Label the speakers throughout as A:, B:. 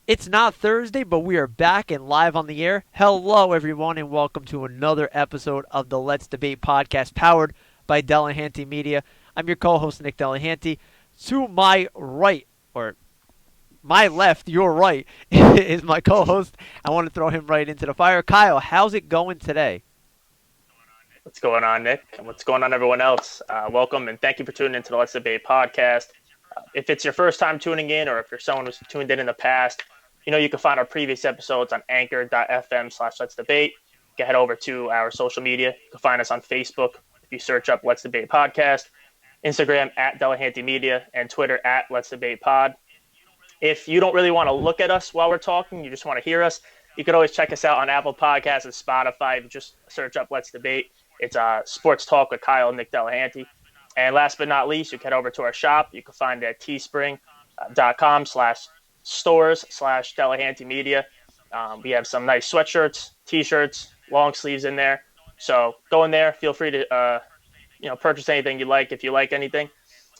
A: It's not Thursday, but we are back and live on the air. Hello, everyone, and welcome to another episode of the Let's Debate podcast powered by Delahanty Media. I'm your co-host, Nick Delahanty. To my right, or my left, your right, is my co-host. I want to throw him right into the fire. Kyle, how's it going today?
B: What's going on, Nick? And what's going on, everyone else? Welcome and thank you for tuning into the Let's Debate podcast. If it's your first time tuning in, or if you're someone who's tuned in the past, you can find our previous episodes on anchor.fm/Let's Debate. You can head over to our social media. You can find us on Facebook if you search up Let's Debate Podcast, Instagram at Delahanty Media, and Twitter at Let's Debate Pod. If you don't really want to look at us while we're talking, you just want to hear us, you can always check us out on Apple Podcasts and Spotify. Just search up Let's Debate. It's Sports Talk with Kyle and Nick Delahanty. And last but not least, you can head over to our shop. You can find it at teespring.com/stores/Delahanty Media. We have some nice sweatshirts, T-shirts, long sleeves in there. So go in there. Feel free to purchase anything you like if you like anything.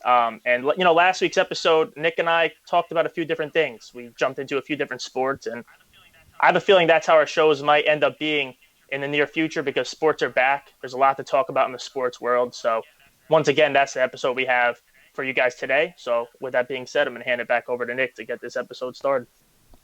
B: Last week's episode, Nick and I talked about a few different things. We jumped into a few different sports, and I have a feeling that's how our shows might end up being in the near future because sports are back. There's a lot to talk about in the sports world. So once again, that's the episode we have for you guys today. So with that being said, I'm going to hand it back over to Nick to get this episode started.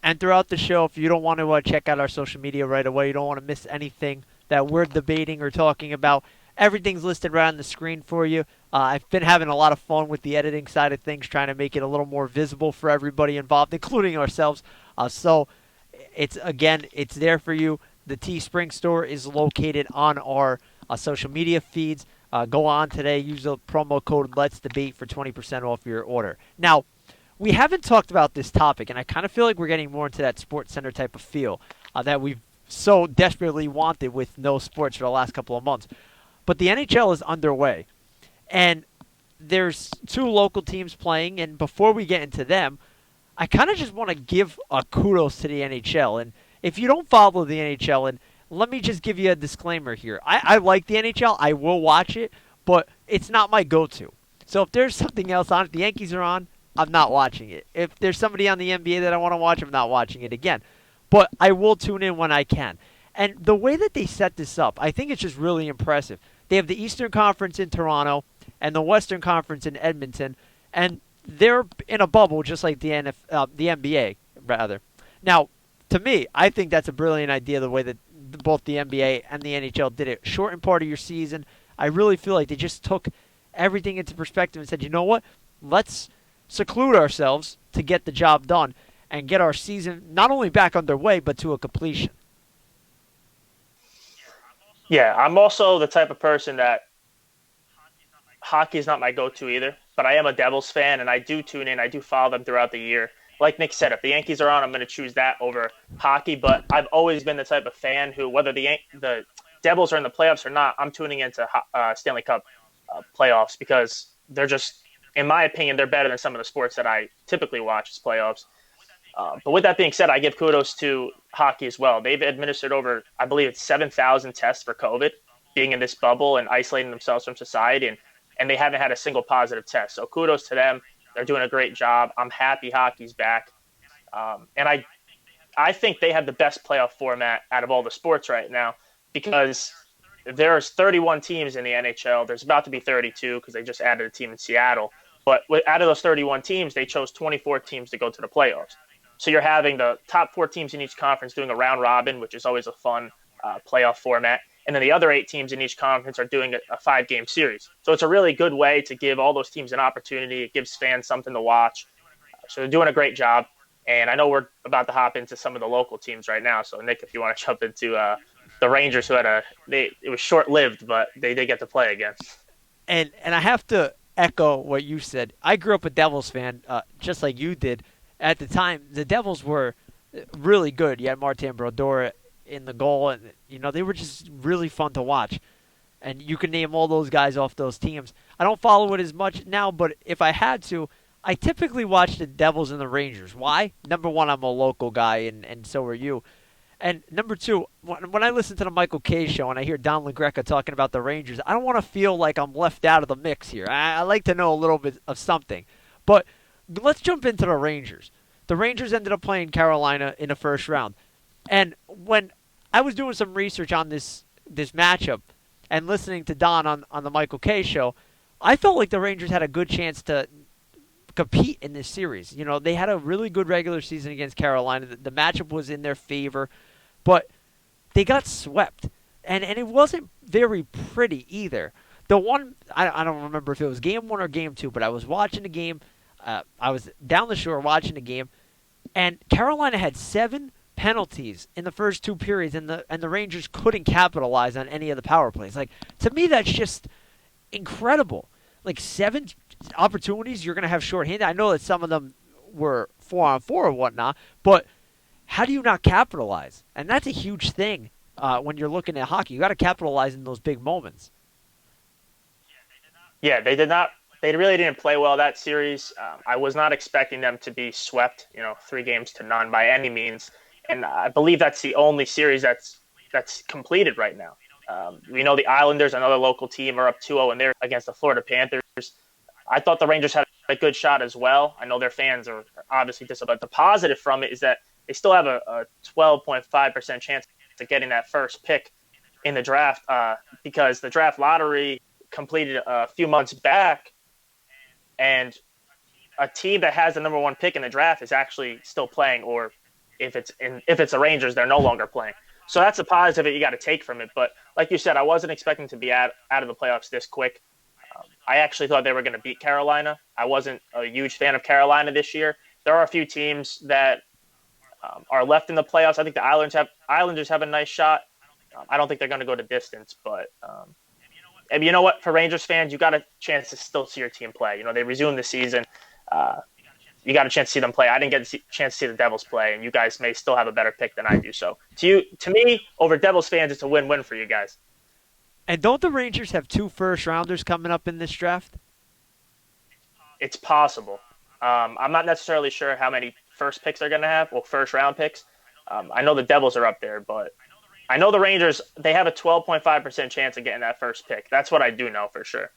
A: And throughout the show, if you don't want to check out our social media right away, you don't want to miss anything that we're debating or talking about, everything's listed right on the screen for you. I've been having a lot of fun with the editing side of things, trying to make it a little more visible for everybody involved, including ourselves. So it's there for you. The Teespring store is located on our social media feeds. Go on today, use the promo code Let's Debate for 20% off your order. Now, we haven't talked about this topic, and I kind of feel like we're getting more into that Sports Center type of feel that we've so desperately wanted with no sports for the last couple of months. But the NHL is underway, and there's two local teams playing, and before we get into them, I kind of just want to give a kudos to the NHL. And if you don't follow the NHL, and let me just give you a disclaimer here. I like the NHL. I will watch it, but it's not my go-to. So if there's something else on, if the Yankees are on, I'm not watching it. If there's somebody on the NBA that I want to watch, I'm not watching it again. But I will tune in when I can. And the way that they set this up, I think it's just really impressive. They have the Eastern Conference in Toronto and the Western Conference in Edmonton, and they're in a bubble just like the NBA, rather. Now, to me, I think that's a brilliant idea, the way that both the NBA and the NHL did it. Shorten part of your season. I really feel like they just took everything into perspective and said, you know what? Let's seclude ourselves to get the job done and get our season not only back underway, but to a completion.
B: Yeah, I'm also the type of person that hockey is not my go-to either, but I am a Devils fan, and I do tune in. I do follow them throughout the year. Like Nick said, if the Yankees are on, I'm going to choose that over hockey, but I've always been the type of fan who, whether the Devils are in the playoffs or not, I'm tuning into Stanley Cup playoffs because they're just, in my opinion, they're better than some of the sports that I typically watch as playoffs. But with that being said, I give kudos to hockey as well. They've administered over, I believe it's 7,000 tests for COVID, being in this bubble and isolating themselves from society, and they haven't had a single positive test. So kudos to them. They're doing a great job. I'm happy hockey's back. And I think they have the best playoff format out of all the sports right now because there's 31 teams in the NHL. There's about to be 32 because they just added a team in Seattle. But out of those 31 teams, they chose 24 teams to go to the playoffs. So you're having the top 4 teams in each conference doing a round robin, which is always a fun playoff format. And then the other 8 teams in each conference are doing a 5-game series. So it's a really good way to give all those teams an opportunity. It gives fans something to watch. So they're doing a great job. And I know we're about to hop into some of the local teams right now. So, Nick, if you want to jump into the Rangers, who had it was short-lived, but they did get to play again.
A: And I have to echo what you said. I grew up a Devils fan, just like you did. At the time, the Devils were really good. You had Martin Brodeur in the goal, and they were just really fun to watch. And you can name all those guys off those teams. I don't follow it as much now, but if I had to, I typically watch the Devils and the Rangers. Why? Number one, I'm a local guy, and so are you. And number two, when I listen to the Michael Kay show and I hear Don LaGreca talking about the Rangers, I don't want to feel like I'm left out of the mix here. I like to know a little bit of something. But let's jump into the Rangers. the Rangers ended up playing Carolina in the first round. And when I was doing some research on this matchup and listening to Don on the Michael Kay show, I felt like the Rangers had a good chance to compete in this series. You know, they had a really good regular season against Carolina. The matchup was in their favor, but they got swept, and it wasn't very pretty either. The one I don't remember if it was game one or game two, but I was watching the game. I was down the shore watching the game, and Carolina had 7 penalties in the first 2 periods, and the Rangers couldn't capitalize on any of the power plays. Like, to me, that's just incredible. Like, 7 opportunities you're gonna have shorthanded. I know that some of them were 4-on-4 or whatnot, but how do you not capitalize? And that's a huge thing when you're looking at hockey. You got to capitalize in those big moments.
B: Yeah, they did not. They really didn't play well that series. I was not expecting them to be swept, 3 games to none by any means. And I believe that's the only series that's completed right now. We know the Islanders, another local team, are up 2-0 and they're against the Florida Panthers. I thought the Rangers had a good shot as well. I know their fans are obviously disappointed. But the positive from it is that they still have a 12.5% chance of getting that first pick in the draft because the draft lottery completed a few months back, and a team that has the number one pick in the draft is actually still playing, or if it's the Rangers, they're no longer playing. So that's a positive that you got to take from it. But like you said, I wasn't expecting to be out of the playoffs this quick. I actually thought they were going to beat Carolina. I wasn't a huge fan of Carolina this year. There are a few teams that are left in the playoffs. I think the Islanders have a nice shot. I don't think they're going to go to distance, but and you know what? For Rangers fans, you got a chance to still see your team play. They resumed the season. You got a chance to see them play. I didn't get a chance to see the Devils play, and you guys may still have a better pick than I do. So to me, over Devils fans, it's a win-win for you guys.
A: And don't the Rangers have 2 first-rounders coming up in this draft?
B: It's possible. I'm not necessarily sure how many first picks they're going to have, well, first-round picks. I know the Devils are up there, but I know the Rangers, they have a 12.5% chance of getting that first pick. That's what I do know for sure.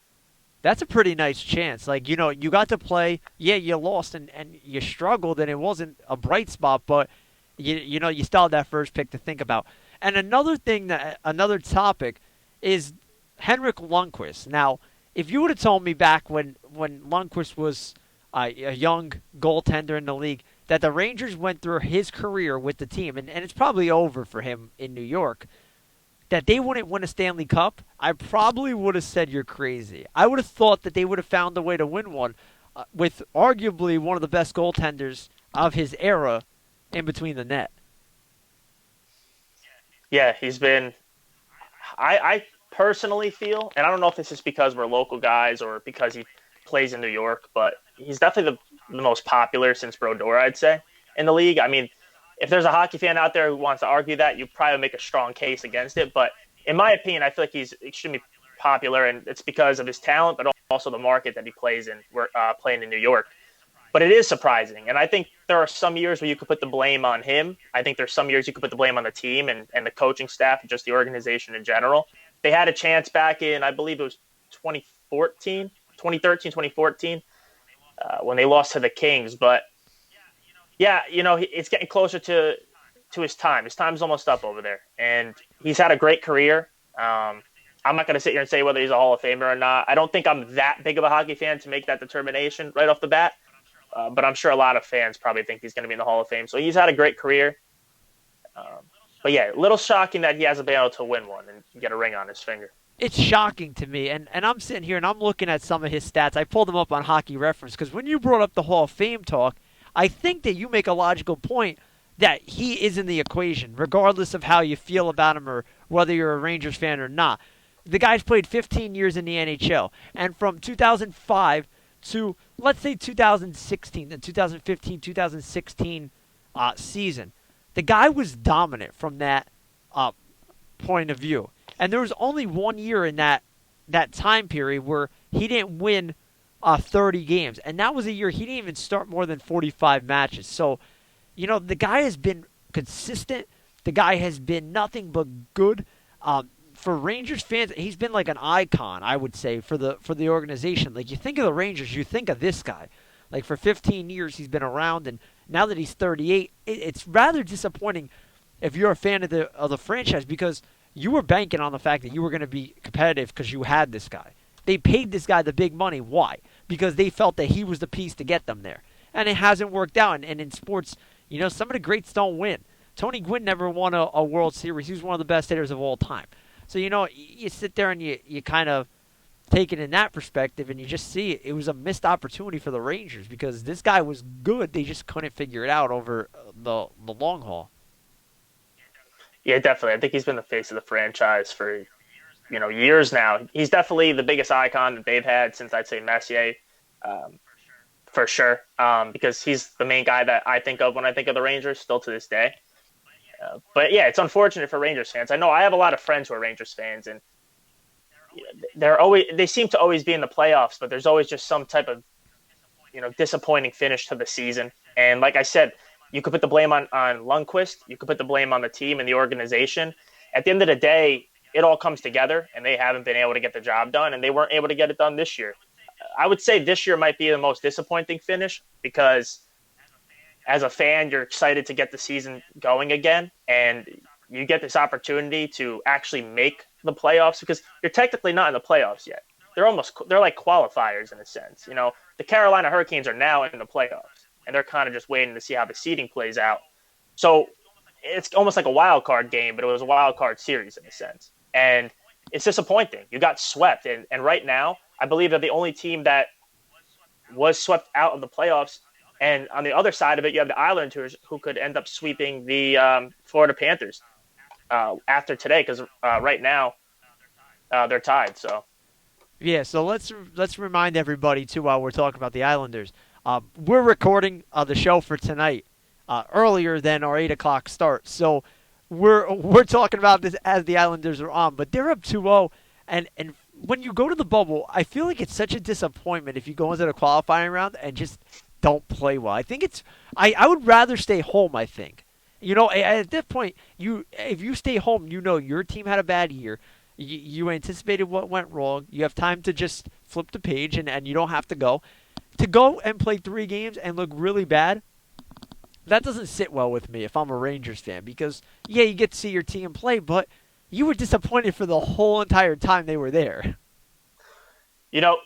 A: That's a pretty nice chance. Like, you got to play. Yeah, you lost and you struggled, and it wasn't a bright spot, but you still had that first pick to think about. And another topic is Henrik Lundqvist. Now, if you would have told me back when Lundqvist was a young goaltender in the league that the Rangers went through his career with the team, and it's probably over for him in New York, that they wouldn't win a Stanley Cup, I probably would have said you're crazy. I would have thought that they would have found a way to win one with arguably one of the best goaltenders of his era in between the net.
B: Yeah, he's been I personally feel, and I don't know if this is because we're local guys or because he plays in New York, but he's definitely the most popular since Brodeur, I'd say, in the league. I mean, if there's a hockey fan out there who wants to argue that, you probably make a strong case against it. But in my opinion, I feel like he's extremely popular, and it's because of his talent, but also the market that he plays in, playing in New York. But it is surprising, and I think there are some years where you could put the blame on him. I think there's some years you could put the blame on the team and the coaching staff and just the organization in general. They had a chance back in, I believe it was 2013, 2014, when they lost to the Kings. But yeah, it's getting closer to his time. His time's almost up over there, and he's had a great career. I'm not going to sit here and say whether he's a Hall of Famer or not. I don't think I'm that big of a hockey fan to make that determination right off the bat, but I'm sure a lot of fans probably think he's going to be in the Hall of Fame. So he's had a great career. But yeah, a little shocking that he hasn't been able to win one and get a ring on his finger.
A: It's shocking to me, and I'm sitting here and I'm looking at some of his stats. I pulled them up on Hockey Reference because when you brought up the Hall of Fame talk, I think that you make a logical point that he is in the equation, regardless of how you feel about him or whether you're a Rangers fan or not. The guy's played 15 years in the NHL, and from 2005 to, let's say, 2016, the 2015, 2016 season, the guy was dominant from that point of view. And there was only 1 year in that time period where he didn't win 30 games. And that was a year he didn't even start more than 45 matches. So, the guy has been consistent. The guy has been nothing but good. For Rangers fans, he's been like an icon, I would say, for the organization. Like, you think of the Rangers, you think of this guy. Like, for 15 years, he's been around, and Now that he's 38, it's rather disappointing if you're a fan of the franchise because you were banking on the fact that you were going to be competitive because you had this guy. They paid this guy the big money. Why? Because they felt that he was the piece to get them there. And it hasn't worked out. And in sports, some of the greats don't win. Tony Gwynn never won a World Series. He was one of the best hitters of all time. So, you sit there and you kind of take it in that perspective and you just see it was a missed opportunity for the Rangers because this guy was good. They just couldn't figure it out over the long haul.
B: Yeah, definitely. I think he's been the face of the franchise for years now. He's definitely the biggest icon that they've had since I'd say Messier, um, for sure. Because he's the main guy that I think of when I think of the Rangers, still to this day. But yeah, it's unfortunate for Rangers fans. I know I have a lot of friends who are Rangers fans, and they seem to always be in the playoffs, but there's always just some type of disappointing finish to the season. And like I said, you could put the blame on Lundqvist, you could put the blame on the team and the organization. At the end of the day, it all comes together, and they haven't been able to get the job done, and they weren't able to get it done this year. I would say this year might be the most disappointing finish because as a fan, you're excited to get the season going again, and you get this opportunity to actually make the playoffs because you're technically not in the playoffs yet. They're like qualifiers in a sense. The Carolina Hurricanes are now in the playoffs, and they're kind of just waiting to see how the seeding plays out. So it's almost like a wild card game, but it was a wild card series in a sense. And it's disappointing. You got swept, and right now, I believe they're the only team that was swept out of the playoffs. And on the other side of it, you have the Islanders who could end up sweeping the Florida Panthers after today because right now they're tied. So
A: Yeah, so let's remind everybody too while we're talking about the Islanders. We're recording the show for tonight earlier than our 8 o'clock start, so we're talking about this as the Islanders are on, but they're up 2-0, and when you go to the bubble, I feel like it's such a disappointment if you go into the qualifying round and just don't play well. I think I would rather stay home. I think at this point, if you stay home, your team had a bad year. You anticipated what went wrong. You have time to just flip the page, and you don't have to go. To go and play 3 games and look really bad, that doesn't sit well with me if I'm a Rangers fan because, yeah, you get to see your team play, but you were disappointed for the whole entire time they were there.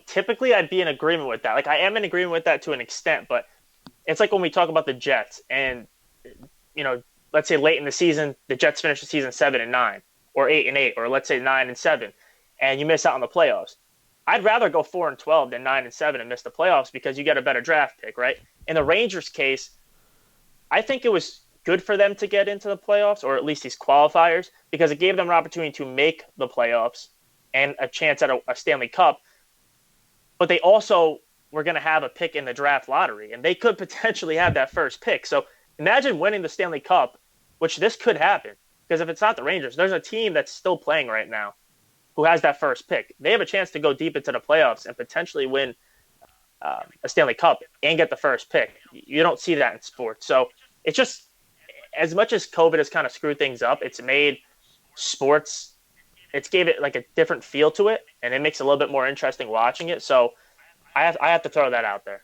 B: typically I'd be in agreement with that. Like I am in agreement with that to an extent, but it's like when we talk about the Jets and let's say late in the season, the Jets finish the season 7-9 or 8-8, or let's say 9-7, and you miss out on the playoffs. I'd rather go 4-12 than 9-7 and miss the playoffs because you get a better draft pick, right? In the Rangers case, I think it was good for them to get into the playoffs, or at least these qualifiers, because it gave them an opportunity to make the playoffs and a chance at a Stanley Cup. But they also were going to have a pick in the draft lottery, and they could potentially have that first pick. So imagine winning the Stanley Cup, which this could happen. Because if it's not the Rangers, there's a team that's still playing right now who has that first pick. They have a chance to go deep into the playoffs and potentially win a Stanley Cup and get the first pick. You don't see that in sports. So it's just, as much as COVID has kind of screwed things up, it's made sports, it's gave it like a different feel to it, and it makes it a little bit more interesting watching it. So I have to throw that out there.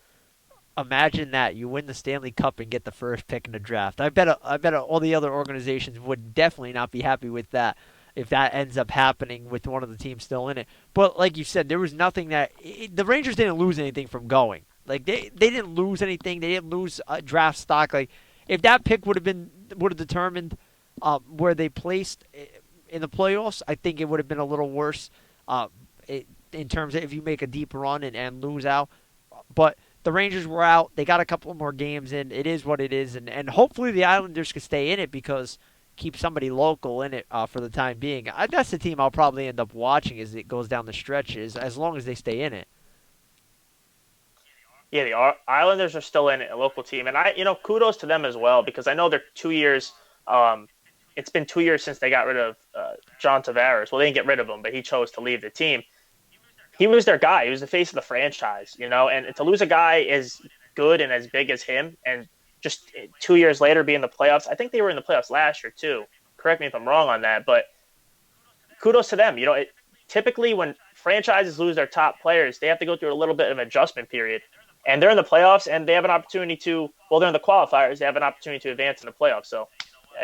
A: Imagine that you win the Stanley Cup and get the first pick in the draft. I bet all the other organizations would definitely not be happy with that if that ends up happening with one of the teams still in it. But like you said, there was nothing the Rangers didn't lose anything from going. Like they didn't lose anything. They didn't lose draft stock. Like if that pick would have determined where they placed in the playoffs, I think it would have been a little worse in terms of if you make a deep run and lose out. But the Rangers were out. They got a couple more games in. It is what it is, and hopefully the Islanders can stay in it because keep somebody local in it for the time being. That's the team I'll probably end up watching as it goes down the stretches, as long as they stay in it.
B: Yeah, the Islanders are still in it, a local team, and kudos to them as well because I know they're 2 years. It's been 2 years since they got rid of John Tavares. Well, they didn't get rid of him, but he chose to leave the team. He was their guy. He was the face of the franchise, and to lose a guy as good and as big as him, and just 2 years later be in the playoffs. I think they were in the playoffs last year too. Correct me if I'm wrong on that, but kudos to them. Typically when franchises lose their top players, they have to go through a little bit of an adjustment period. and they're in the playoffs, and they have an opportunity to. Well, they're in the qualifiers. They have an opportunity to advance in the playoffs. So,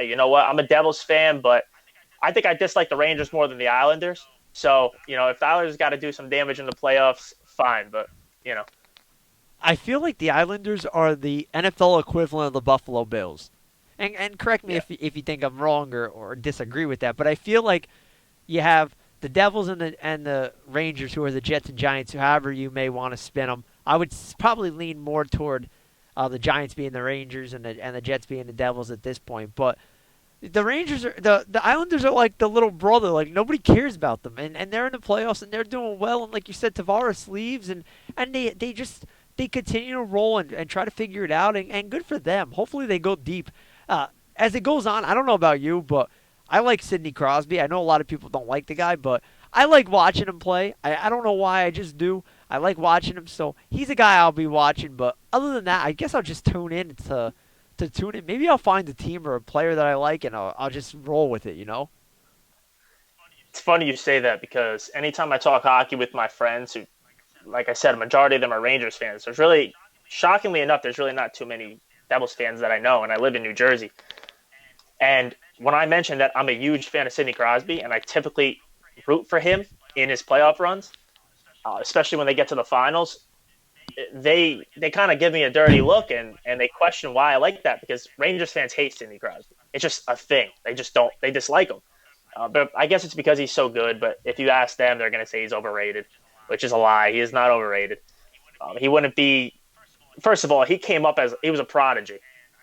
B: you know what? I'm a Devils fan, but I think I dislike the Rangers more than the Islanders. So, if the Islanders got to do some damage in the playoffs, fine. But you know,
A: I feel like the Islanders are the NFL equivalent of the Buffalo Bills. And correct me
B: yeah,
A: if you think I'm wrong or disagree with that, but I feel like you have the Devils and the Rangers, who are the Jets and Giants, however you may want to spin them. I would probably lean more toward the Giants being the Rangers and the Jets being the Devils at this point. But the Rangers are the Islanders are like the little brother. Like nobody cares about them, and they're in the playoffs and they're doing well. And like you said, Tavares leaves, and they just they continue to roll and try to figure it out. And good for them. Hopefully they go deep. As it goes on, I don't know about you, but I like Sidney Crosby. I know a lot of people don't like the guy, but I like watching him play. I don't know why, I just do. I like watching him, so he's a guy I'll be watching. But other than that, I guess I'll just tune in to tune in. Maybe I'll find a team or a player that I like, and I'll just roll with it. You know?
B: it's funny you say that because anytime I talk hockey with my friends, who, like I said, a majority of them are Rangers fans. There's really, shockingly enough, there's really not too many Devils fans that I know, and I live in New Jersey. And when I mentioned that I'm a huge fan of Sidney Crosby, and I typically root for him in his playoff runs, especially when they get to the finals, they kind of give me a dirty look and they question why I like that because Rangers fans hate Sidney Crosby. It's just a thing. They just don't. They dislike him. But I guess it's because he's so good. But if you ask them, they're going to say he's overrated, which is a lie. He is not overrated. He wouldn't be. First of all, he came up as he was a prodigy,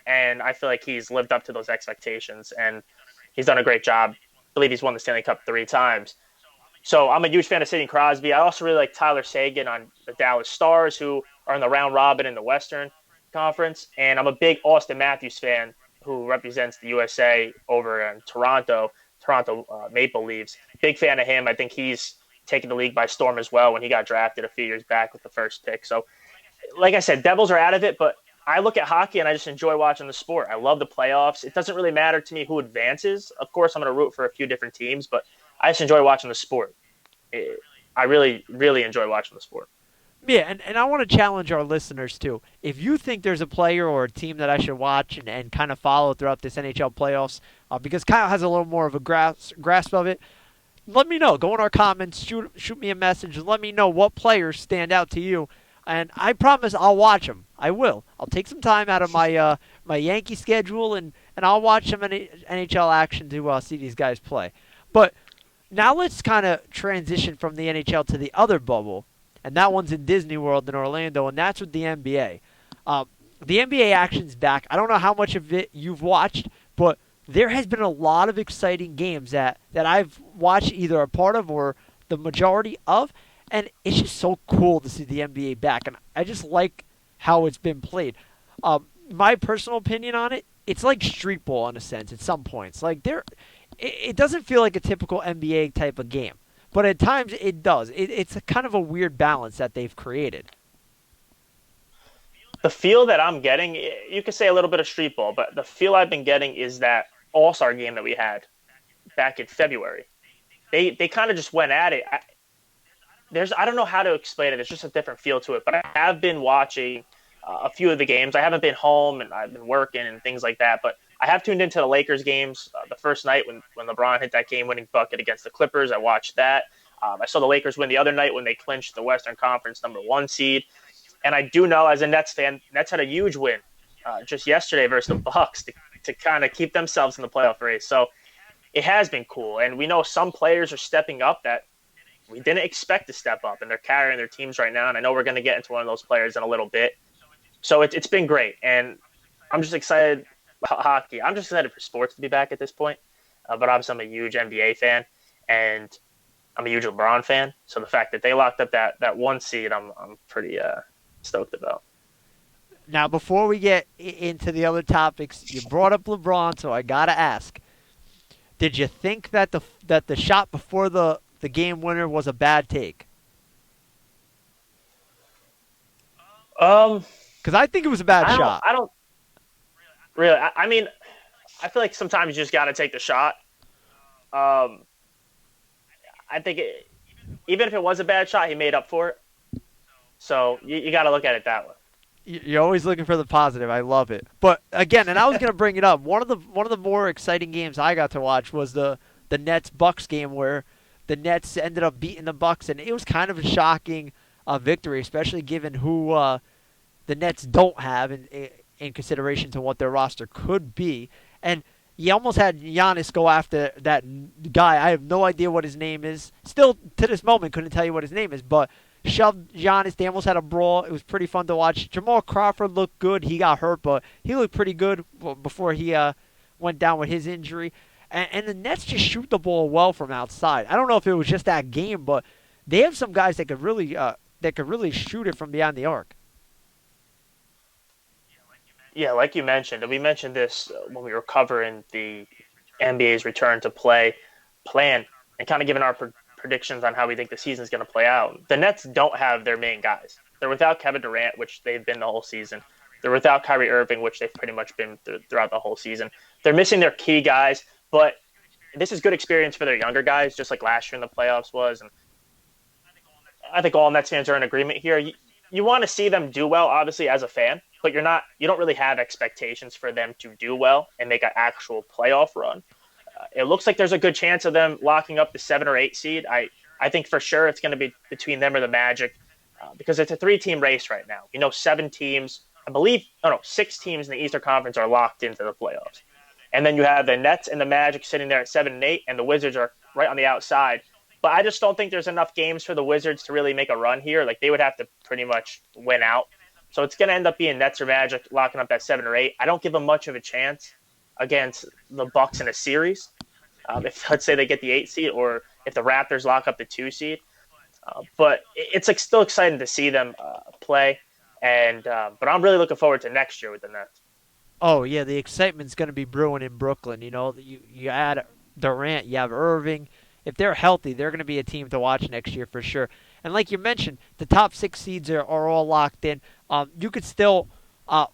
B: and I feel like he's lived up to those expectations, and he's done a great job. I believe he's won the Stanley Cup 3 times. So I'm a huge fan of Sidney Crosby. I also really like Tyler Seguin on the Dallas Stars, who are in the round robin in the Western Conference. And I'm a big Austin Matthews fan, who represents the USA over in Toronto Maple Leafs. Big fan of him. I think he's taken the league by storm as well when he got drafted a few years back with the first pick. So, like I said, Devils are out of it, but I look at hockey and I just enjoy watching the sport. I love the playoffs. It doesn't really matter to me who advances. Of course, I'm going to root for a few different teams, but I just enjoy watching the sport. I really, really enjoy watching the sport.
A: Yeah, and I want to challenge our listeners too. If you think there's a player or a team that I should watch and kind of follow throughout this NHL playoffs, because Kyle has a little more of a grasp of it, let me know. Go in our comments, shoot me a message, and let me know what players stand out to you. And I promise I'll watch them. I will. I'll take some time out of my Yankee schedule and I'll watch some NHL action to see these guys play. But now let's kind of transition from the NHL to the other bubble, and that one's in Disney World in Orlando, and that's with the NBA. The NBA action's back. I don't know how much of it you've watched, but there has been a lot of exciting games that I've watched either a part of or the majority of, and it's just so cool to see the NBA back, and I just like how it's been played. My personal opinion on it, it's like street ball in a sense at some points. Like it doesn't feel like a typical NBA type of game, but at times it does. It's a kind of a weird balance that they've created.
B: The feel that I'm getting, you could say a little bit of street ball, but the feel I've been getting is that All Star game that we had back in February. They kind of just went at it. I don't know how to explain it. There's just a different feel to it. But I have been watching a few of the games. I haven't been home and I've been working and things like that. But I have tuned into the Lakers games. The first night when LeBron hit that game-winning bucket against the Clippers, I watched that. I saw the Lakers win the other night when they clinched the Western Conference #1 seed. And I do know, as a Nets fan, Nets had a huge win just yesterday versus the Bucks to kind of keep themselves in the playoff race. So it has been cool. And we know some players are stepping up that we didn't expect to step up, and they're carrying their teams right now. And I know we're going to get into one of those players in a little bit. So it's been great. And I'm just excited about hockey. I'm just excited for sports to be back at this point. But obviously, I'm a huge NBA fan, and I'm a huge LeBron fan. So the fact that they locked up that 1 seed, I'm pretty stoked about.
A: Now, before we get into the other topics, you brought up LeBron, so I gotta ask: did you think that the shot before the game winner was a bad take?
B: Um,
A: Because I think it was a bad shot.
B: I don't really. I mean, I feel like sometimes you just got to take the shot. Um, I think even if it was a bad shot, he made up for it. So you got to look at it that way.
A: You're always looking for the positive. I love it. But again, and I was gonna bring it up. One of the more exciting games I got to watch was the Nets Bucks game where the Nets ended up beating the Bucks, and it was kind of a shocking victory, especially given who the Nets don't have in consideration to what their roster could be. And you almost had Giannis go after that guy. I have no idea what his name is. Still, to this moment, couldn't tell you what his name is, but shoved Giannis. They almost had a brawl. It was pretty fun to watch. Jamal Crawford looked good. He got hurt, but he looked pretty good before he went down with his injury. And the Nets just shoot the ball well from outside. I don't know if it was just that game, but they have some guys that could really shoot it from beyond the arc.
B: Yeah, like you mentioned, and we mentioned this when we were covering the NBA's return to play plan and kind of giving our predictions on how we think the season is going to play out. The Nets don't have their main guys. They're without Kevin Durant, which they've been the whole season. They're without Kyrie Irving, which they've pretty much been throughout the whole season. They're missing their key guys, but this is good experience for their younger guys, just like last year in the playoffs was. And I think all Nets fans are in agreement here. You want to see them do well, obviously, as a fan, but you don't really have expectations for them to do well and make an actual playoff run. It looks like there's a good chance of them locking up the 7 or 8 seed. I think for sure it's going to be between them or the Magic because it's a 3-team race right now. 7 teams, I believe, oh no, 6 teams in the Eastern Conference are locked into the playoffs. And then you have the Nets and the Magic sitting there at 7 and 8, and the Wizards are right on the outside. But I just don't think there's enough games for the Wizards to really make a run here. Like, they would have to pretty much win out. So it's going to end up being Nets or Magic locking up that 7 or 8. I don't give them much of a chance against the Bucks in a series. If, let's say, they get the 8 seed, or if the Raptors lock up the 2 seed. But it's like still exciting to see them play. And but I'm really looking forward to next year with the Nets.
A: Oh yeah, the excitement's going to be brewing in Brooklyn. You add Durant, you have Irving. If they're healthy, they're going to be a team to watch next year for sure. And like you mentioned, the top 6 seeds are all locked in. You could still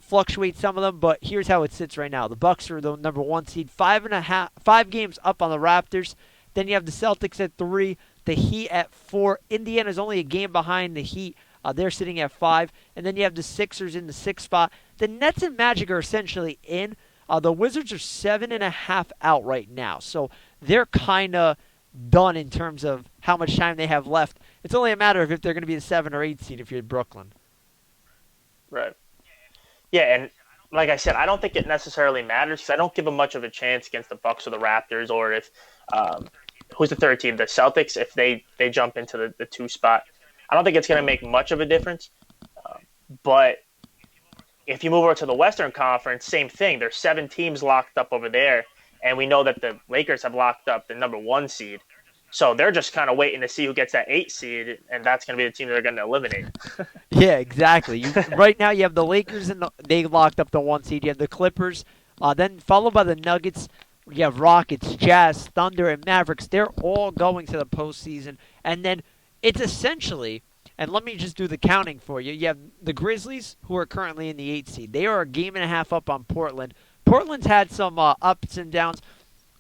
A: fluctuate some of them, but here's how it sits right now: the Bucks are the number 1 seed, 5 games up on the Raptors. Then you have the Celtics at 3, the Heat at 4. Indiana's only a game behind the Heat. They're sitting at 5, and then you have the Sixers in the 6th spot. The Nets and Magic are essentially in. The Wizards are 7.5 out right now, so they're kind of done in terms of how much time they have left. It's only a matter of if they're going to be the 7 or 8 seed if you're Brooklyn.
B: Right. Yeah, and like I said, I don't think it necessarily matters because I don't give them much of a chance against the Bucks or the Raptors, or if who's the third team, the Celtics, if they jump into the 2 spot. I don't think it's going to make much of a difference. But if you move over to the Western Conference, same thing. There's 7 teams locked up over there, and we know that the Lakers have locked up the number 1 seed. So they're just kind of waiting to see who gets that 8 seed, and that's going to be the team they're going to eliminate.
A: Yeah, exactly. Right now you have the Lakers and they locked up the 1 seed. You have the Clippers, then followed by the Nuggets. You have Rockets, Jazz, Thunder, and Mavericks. They're all going to the postseason, and then it's essentially. And let me just do the counting for you. You have the Grizzlies, who are currently in the 8 seed. They are a game and a half up on Portland. Portland's had some ups and downs.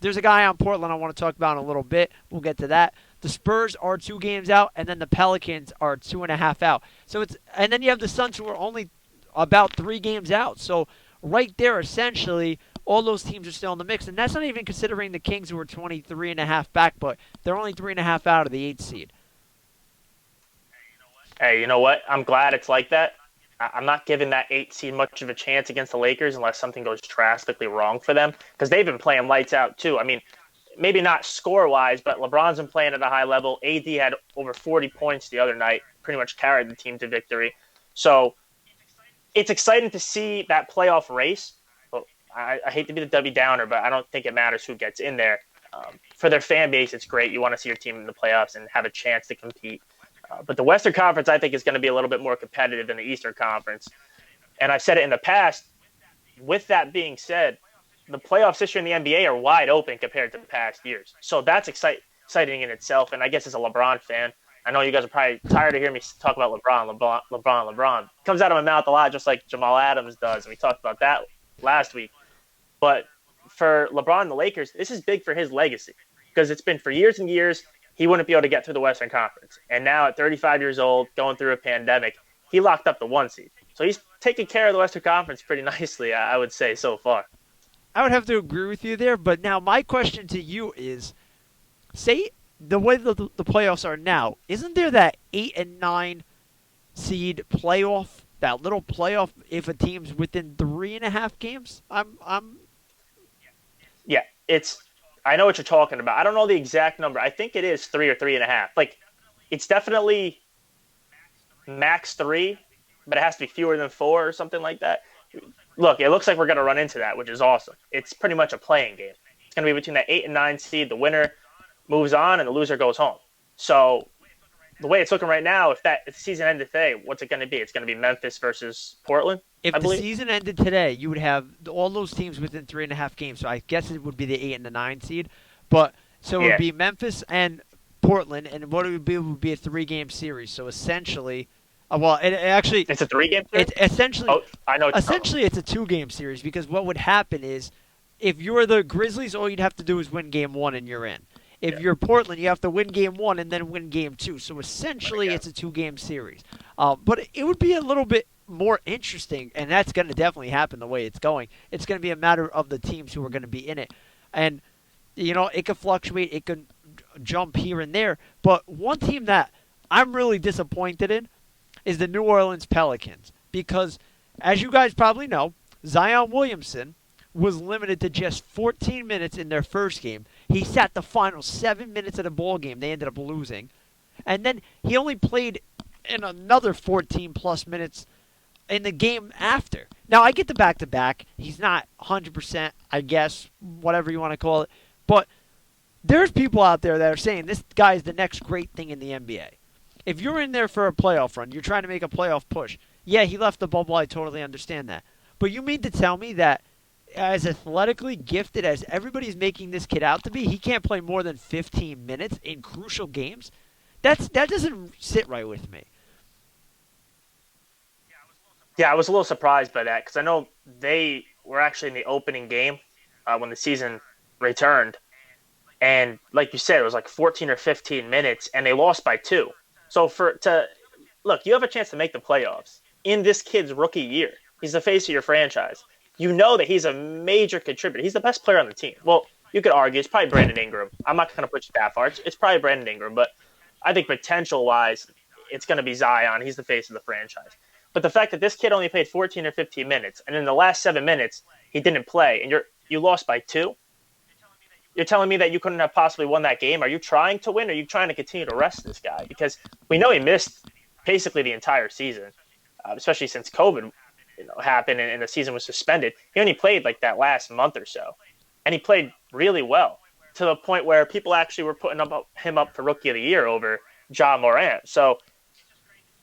A: There's a guy on Portland I want to talk about in a little bit. We'll get to that. The Spurs are 2 games out, and then the Pelicans are 2.5 out. And then you have the Suns, who are only about 3 games out. So right there, essentially, all those teams are still in the mix, and that's not even considering the Kings, who are 23.5 back, but they're only 3.5 out of the 8 seed.
B: Hey, you know what? I'm glad it's like that. I'm not giving that 8 seed much of a chance against the Lakers unless something goes drastically wrong for them, because they've been playing lights out too. I mean, maybe not score-wise, but LeBron's been playing at a high level. AD had over 40 points the other night, pretty much carried the team to victory. So it's exciting to see that playoff race. But I hate to be the Debbie Downer, but I don't think it matters who gets in there. For their fan base, it's great. You want to see your team in the playoffs and have a chance to compete. But the Western Conference, I think, is going to be a little bit more competitive than the Eastern Conference. And I've said it in the past. With that being said, the playoffs this year in the NBA are wide open compared to the past years. So that's exciting in itself. And I guess as a LeBron fan, I know you guys are probably tired of hearing me talk about LeBron. It comes out of my mouth a lot, just like Jamal Adams does. And we talked about that last week. But for LeBron and the Lakers, this is big for his legacy because it's been for years and years he wouldn't be able to get through the Western Conference. And now at 35 years old, going through a pandemic, he locked up the 1 seed. So he's taking care of the Western Conference pretty nicely, I would say, so far.
A: I would have to agree with you there, but now my question to you is, say the way the playoffs are now, isn't there that 8 and 9 seed playoff, that little playoff if a team's within 3.5 games? I'm
B: Yeah, it's. I know what you're talking about. I don't know the exact number. I think it is 3 or 3.5. Like, it's definitely max three, but it has to be fewer than four or something like that. Look, it looks like we're going to run into that, which is awesome. It's pretty much a playing game. It's going to be between that 8 and 9 seed. The winner moves on, and the loser goes home. So the way it's looking right now, if the season ended today, what's it going to be? It's going to be Memphis versus Portland,
A: If
B: I
A: the
B: believe.
A: season ended today, you would have all those teams within 3.5 games. So I guess it would be the 8 and the 9 seed. But so it would
B: Yeah,
A: be Memphis and Portland, and what it would be a 3 game series. So essentially, well, it actually
B: it's a 3 game series.
A: it's essentially
B: Oh, I know what you're talking about.
A: essentially it's a 2 game series because what would happen is if you're the Grizzlies, all you'd have to do is win game one and you're in. If
B: Yeah,
A: you're Portland, you have to win game one and then win game two. So
B: I
A: essentially,
B: guess.
A: it's a 2 game series. But it would be a little bit more interesting, and that's going to definitely happen the way it's going. It's going to be a matter of the teams who are going to be in it. And, it could fluctuate, it could jump here and there. But one team that I'm really disappointed in is the New Orleans Pelicans because, as you guys probably know, Zion Williamson was limited to just 14 minutes in their first game. He sat the final 7 minutes of the ball game. They ended up losing, and then he only played in another 14 plus minutes in the game after. Now I get the back to back. He's not 100%, I guess, whatever you want to call it, but there's people out there that are saying this guy is the next great thing in the NBA. If you're in there for a playoff run, you're trying to make a playoff push. Yeah, he left the bubble. I totally understand that. But you mean to tell me that as athletically gifted as everybody's making this kid out to be, he can't play more than 15 minutes in crucial games? That doesn't sit right with me.
B: Yeah, I was a little surprised by that because I know they were actually in the opening game when the season returned, and like you said, it was like 14 or 15 minutes, and they lost by two. So for to look, you have a chance to make the playoffs in this kid's rookie year. He's the face of your franchise. You know that he's a major contributor. He's the best player on the team. Well, you could argue it's probably Brandon Ingram. I'm not going to put you that far. It's probably Brandon Ingram, but I think potential wise, it's going to be Zion. He's the face of the franchise. But the fact that this kid only played 14 or 15 minutes, and in the last 7 minutes he didn't play, and you lost by two. You're telling me that you couldn't have possibly won that game? Are you trying to win? Or are you trying to continue to rest this guy? Because we know he missed basically the entire season, especially since COVID happened and the season was suspended. He only played like that last month or so, and he played really well to the point where people actually were putting him up for Rookie of the Year over Ja Morant. So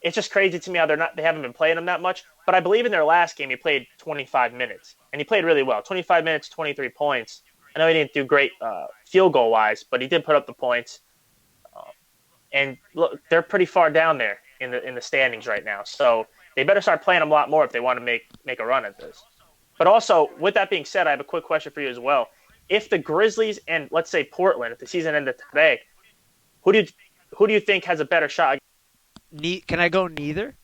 B: it's just crazy to me how they haven't been playing him that much. But I believe in their last game he played 25 minutes, and he played really well. 25 minutes, 23 points. I know he didn't do great field goal wise, but he did put up the points. And look, they're pretty far down there in the standings right now. So they better start playing them a lot more if they want to make a run at this. But also, with that being said, I have a quick question for you as well. If the Grizzlies and let's say Portland, if the season ended today, who do you think has a better shot?
A: Can I go neither?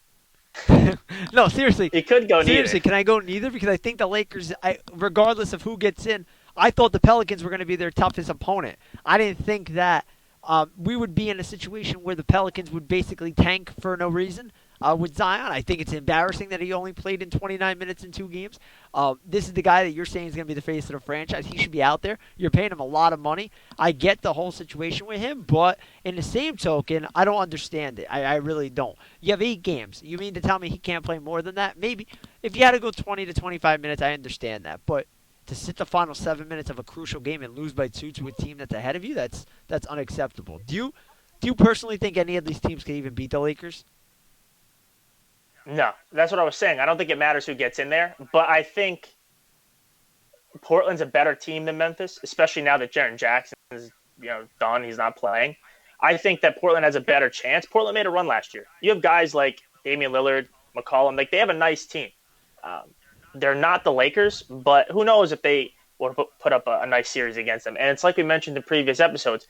A: No, seriously.
B: It could go neither.
A: Seriously, can I go neither? Because I think the Lakers, regardless of who gets in, I thought the Pelicans were going to be their toughest opponent. I didn't think that we would be in a situation where the Pelicans would basically tank for no reason with Zion. I think it's embarrassing that he only played in 29 minutes in 2 games. This is the guy that you're saying is going to be the face of the franchise. He should be out there. You're paying him a lot of money. I get the whole situation with him, but in the same token, I don't understand it. I really don't. You have 8 games. You mean to tell me he can't play more than that? Maybe. If you had to go 20 to 25 minutes, I understand that. But to sit the final 7 minutes of a crucial game and lose by two to a team that's ahead of you, that's unacceptable. Do you personally think any of these teams could even beat the Lakers?
B: No, that's what I was saying. I don't think it matters who gets in there, but I think Portland's a better team than Memphis, especially now that Jaren Jackson is done. He's not playing. I think that Portland has a better chance. Portland made a run last year. You have guys like Damian Lillard, McCollum. Like they have a nice team. Um, they're not the Lakers, but who knows if they will put up a nice series against them. And it's like we mentioned in previous episodes,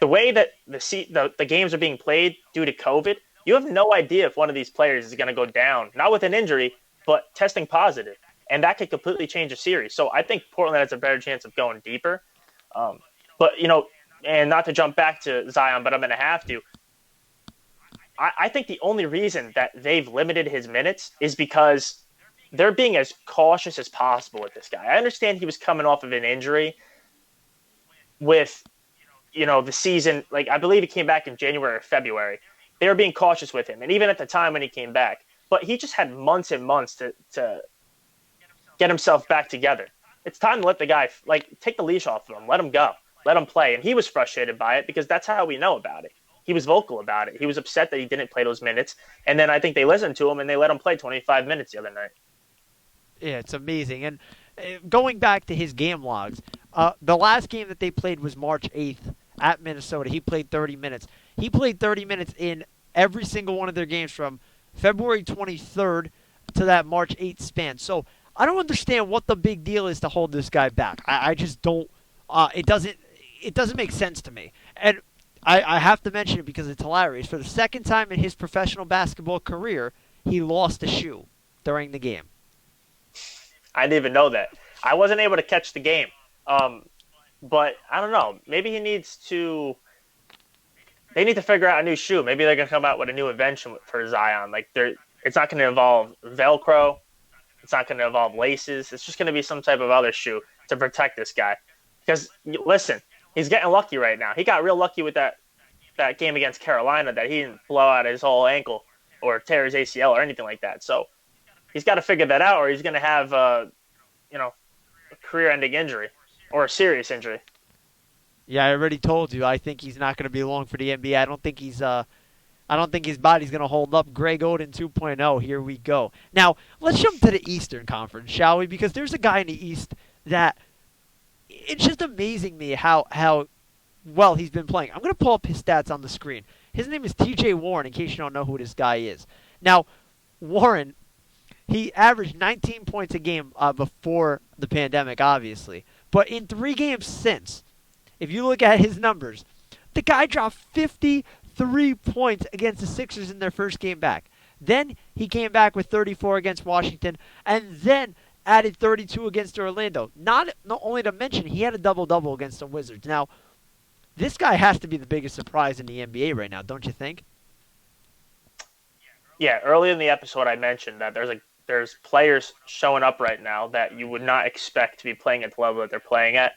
B: the way that the games are being played due to COVID, You have no idea if one of these players is going to go down, not with an injury, but testing positive, and that could completely change a series. So I think Portland has a better chance of going deeper. Um, but and not to jump back to Zion, but I'm going to have to. I think the only reason that they've limited his minutes is because they're being as cautious as possible with this guy. I understand he was coming off of an injury with the season. Like, I believe he came back in January or February. They were being cautious with him, and even at the time when he came back, but he just had months and months to get himself back together. It's time to let the guy take the leash off of him, let him go, let him play. And he was frustrated by it because that's how we know about it. He was vocal about it. He was upset that he didn't play those minutes, and then I think they listened to him and they let him play 25 minutes the other night.
A: Yeah, it's amazing. And going back to his game logs, the last game that they played was March 8th at Minnesota. He played 30 minutes. He played 30 minutes in every single one of their games from February 23rd to that March 8th span. So I don't understand what the big deal is to hold this guy back. I just don't. It doesn't make sense to me. And I have to mention it because it's hilarious. For the second time in his professional basketball career, he lost a shoe during the game.
B: I didn't even know that. I wasn't able to catch the game. But I don't know. Maybe he needs to. They need to figure out a new shoe. Maybe they're gonna come out with a new invention for Zion. It's not gonna involve Velcro. It's not gonna involve laces. It's just gonna be some type of other shoe to protect this guy. Because listen, he's getting lucky right now. He got real lucky with that game against Carolina that he didn't blow out his whole ankle or tear his ACL or anything like that. So he's got to figure that out, or he's going to have a career-ending injury or a serious injury.
A: Yeah, I already told you. I think he's not going to be long for the NBA. I don't think he's. I don't think his body's going to hold up. Greg Oden 2.0. Here we go. Now let's jump to the Eastern Conference, shall we? Because there's a guy in the East that it's just amazing me how well he's been playing. I'm going to pull up his stats on the screen. His name is T.J. Warren. In case you don't know who this guy is. Now, Warren, he averaged 19 points a game before the pandemic, obviously. But in 3 games since, if you look at his numbers, the guy dropped 53 points against the Sixers in their first game back. Then he came back with 34 against Washington, and then added 32 against Orlando. Not only to mention, he had a double-double against the Wizards. Now, this guy has to be the biggest surprise in the NBA right now, don't you think?
B: Yeah, early in the episode, I mentioned that there's players showing up right now that you would not expect to be playing at the level that they're playing at,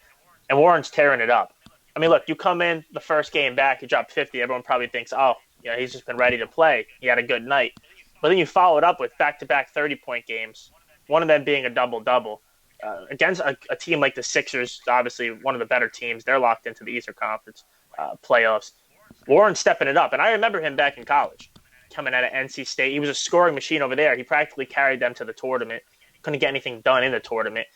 B: and Warren's tearing it up. I mean, look, you come in the first game back, you drop 50, everyone probably thinks, oh, he's just been ready to play. He had a good night. But then you follow it up with back-to-back 30-point games, one of them being a double-double. Against a team like the Sixers, obviously one of the better teams, they're locked into the Eastern Conference playoffs. Warren's stepping it up, and I remember him back in college, coming out of NC State. He was a scoring machine over there. He practically carried them to the tournament. Couldn't get anything done in the tournament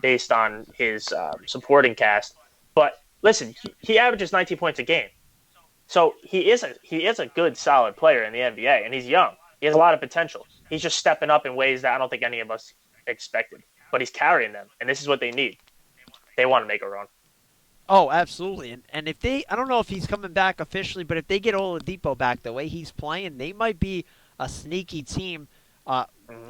B: based on his supporting cast. But listen, he averages 19 points a game. So he is a good, solid player in the NBA, and he's young. He has a lot of potential. He's just stepping up in ways that I don't think any of us expected. But he's carrying them, and this is what they need. They want to make a run.
A: Oh, absolutely. And if they, I don't know if he's coming back officially, but if they get Oladipo back the way he's playing, they might be a sneaky team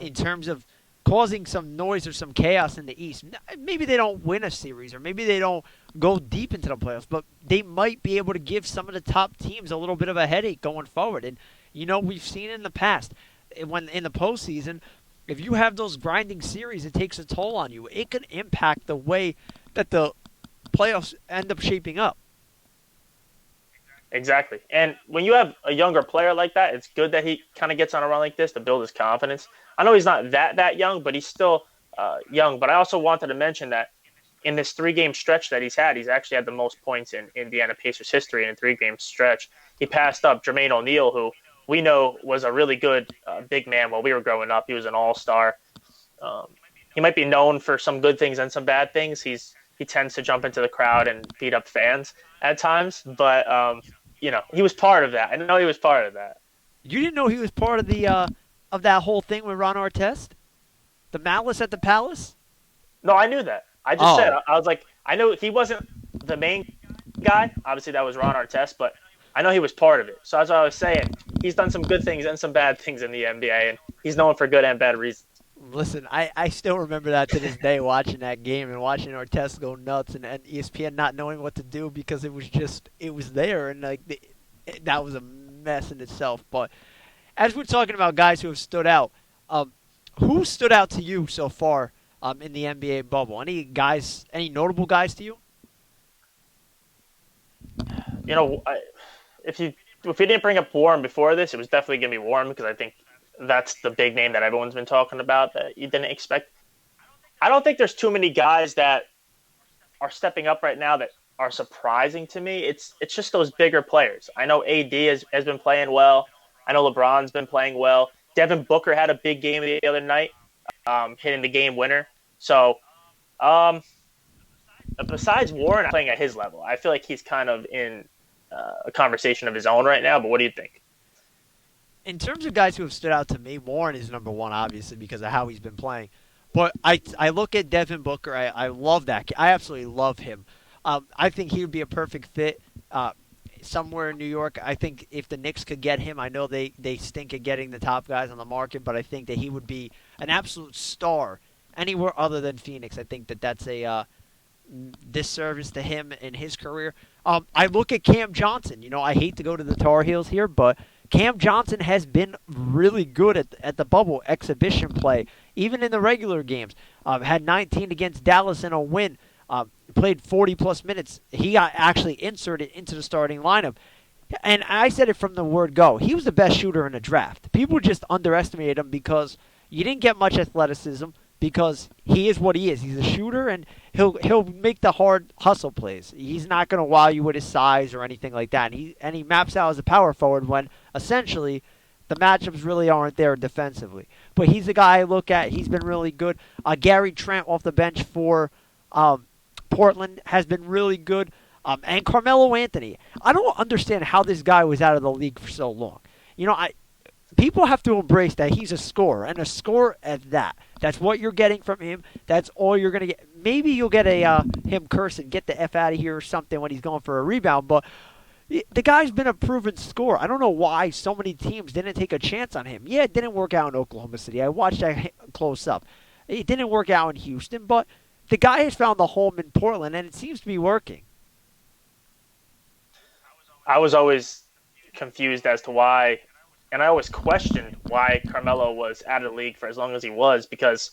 A: in terms of causing some noise or some chaos in the East. Maybe they don't win a series, or maybe they don't go deep into the playoffs, but they might be able to give some of the top teams a little bit of a headache going forward. And, we've seen in the past, when in the postseason, if you have those grinding series, it takes a toll on you. It can impact the way that the playoffs end up shaping up.
B: Exactly. And when you have a younger player like that, it's good that he kind of gets on a run like this to build his confidence. I know he's not that young, but he's still young. But I also wanted to mention that in this 3-game stretch that he's actually had the most points in Indiana Pacers history in a 3-game stretch. He passed up Jermaine O'Neal, who we know was a really good big man while we were growing up. He was an all-star. He might be known for some good things and some bad things. He tends to jump into the crowd and beat up fans at times, but he was part of that. I know he was part of that.
A: You didn't know he was part of the of that whole thing with Ron Artest, the malice at the Palace.
B: No, I knew that. I just said I was like, I know he wasn't the main guy. Obviously, that was Ron Artest, but I know he was part of it. So as I was saying, he's done some good things and some bad things in the NBA, and he's known for good and bad reasons.
A: Listen, I still remember that to this day, watching that game and watching Artest go nuts, and ESPN not knowing what to do because it was there, and that was a mess in itself. But as we're talking about guys who have stood out, um, who stood out to you so far in the NBA bubble? Any notable guys to you?
B: You know, if you didn't bring up Warren before this, it was definitely gonna be Warren because I think that's the big name that everyone's been talking about that you didn't expect. I don't think there's too many guys that are stepping up right now that are surprising to me. It's just those bigger players. I know AD has been playing well. I know LeBron's been playing well. Devin Booker had a big game the other night, hitting the game winner. So um, besides Warren playing at his level, I feel like he's kind of in a conversation of his own right now. But what do you think?
A: In terms of guys who have stood out to me, Warren is number one, obviously, because of how he's been playing. But I look at Devin Booker. I love that. I absolutely love him. I think he would be a perfect fit somewhere in New York. I think if the Knicks could get him, I know they stink at getting the top guys on the market, but I think that he would be an absolute star anywhere other than Phoenix. I think that that's a disservice to him in his career. I look at Cam Johnson. You know, I hate to go to the Tar Heels here, but Cam Johnson has been really good at the bubble exhibition play, even in the regular games. Had 19 against Dallas in a win. Played 40-plus minutes. He got actually inserted into the starting lineup. And I said it from the word go. He was the best shooter in the draft. People just underestimated him because you didn't get much athleticism because he is what he is. He's a shooter, and he'll make the hard hustle plays. He's not going to wow you with his size or anything like that. And he maps out as a power forward when essentially the matchups really aren't there defensively. But he's a guy I look at. He's been really good. Gary Trent off the bench for Portland has been really good. And Carmelo Anthony. I don't understand how this guy was out of the league for so long. You know, people have to embrace that he's a scorer, and a scorer at that. That's what you're getting from him. That's all you're going to get. Maybe you'll get him cursing, get the F out of here or something when he's going for a rebound, but the guy's been a proven scorer. I don't know why so many teams didn't take a chance on him. Yeah, it didn't work out in Oklahoma City. I watched that close up. It didn't work out in Houston, but the guy has found the home in Portland, and it seems to be working.
B: I was always confused as to why, and I always questioned why Carmelo was out of the league for as long as he was because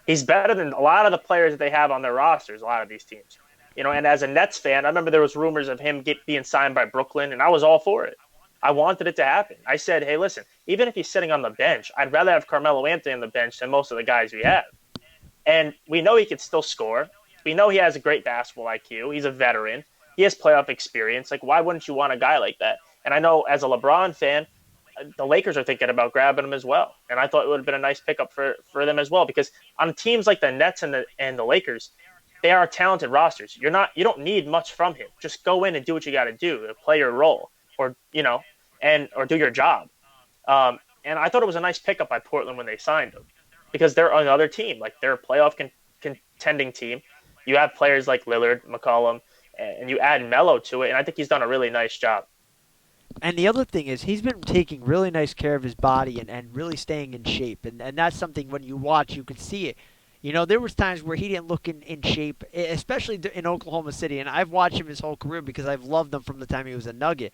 B: he's better than a lot of the players that they have on their rosters. A lot of these teams, you know. And as a Nets fan, I remember there was rumors of him being signed by Brooklyn, and I was all for it. I wanted it to happen. I said, "Hey, listen, even if he's sitting on the bench, I'd rather have Carmelo Anthony on the bench than most of the guys we have." And we know he can still score. We know he has a great basketball IQ. He's a veteran. He has playoff experience. Like, why wouldn't you want a guy like that? And I know as a LeBron fan, the Lakers are thinking about grabbing him as well. And I thought it would have been a nice pickup for them as well because on teams like the Nets and the Lakers, they are talented rosters. You don't need much from him. Just go in and do what you got to do, play your role, or or do your job. And I thought it was a nice pickup by Portland when they signed him because they're another team. Like they're a playoff contending team. You have players like Lillard, McCollum, and you add Melo to it, and I think he's done a really nice job.
A: And the other thing is he's been taking really nice care of his body and really staying in shape. And that's something when you watch, you can see it. You know, there was times where he didn't look in shape, especially in Oklahoma City. And I've watched him his whole career because I've loved him from the time he was a Nugget.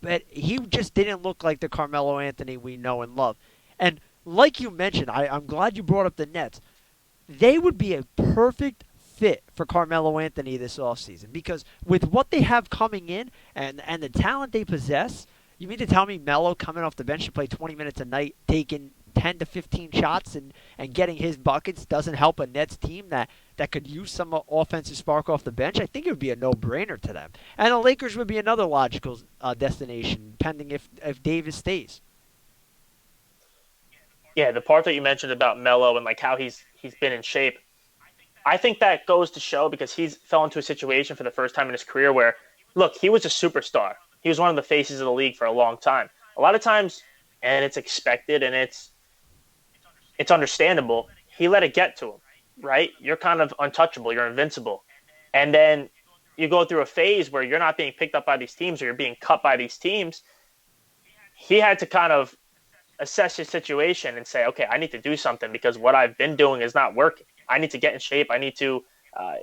A: But he just didn't look like the Carmelo Anthony we know and love. And like you mentioned, I'm glad you brought up the Nets. They would be a perfect fit for Carmelo Anthony this offseason because with what they have coming in and the talent they possess, you mean to tell me Melo coming off the bench to play 20 minutes a night, taking 10 to 15 shots and getting his buckets doesn't help a Nets team that could use some offensive spark off the bench? I think it would be a no-brainer to them. And the Lakers would be another logical destination, pending if Davis stays.
B: Yeah, the part that you mentioned about Melo and like how he's been in shape, I think that goes to show because he's fell into a situation for the first time in his career where, look, he was a superstar. He was one of the faces of the league for a long time. A lot of times, and it's expected and it's understandable. He let it get to him, right? You're kind of untouchable. You're invincible, and then you go through a phase where you're not being picked up by these teams or you're being cut by these teams, he had to kind of assess his situation and say, okay, I need to do something because what I've been doing is not working. I need to get in shape. I need to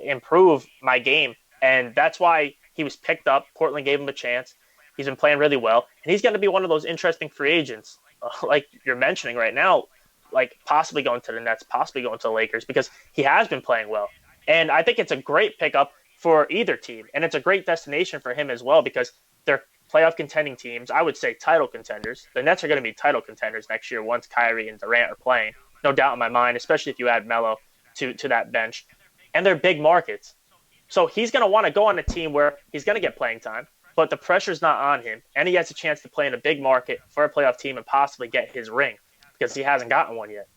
B: improve my game. And that's why he was picked up. Portland gave him a chance. He's been playing really well. And he's going to be one of those interesting free agents, like you're mentioning right now, like possibly going to the Nets, possibly going to the Lakers, because he has been playing well. And I think it's a great pickup for either team. And it's a great destination for him as well because they're playoff contending teams. I would say title contenders. The Nets are going to be title contenders next year once Kyrie and Durant are playing. No doubt in my mind, especially if you add Melo to that bench. And they're big markets. So he's going to want to go on a team where he's going to get playing time, but the pressure's not on him. And he has a chance to play in a big market for a playoff team and possibly get his ring because he hasn't gotten one yet.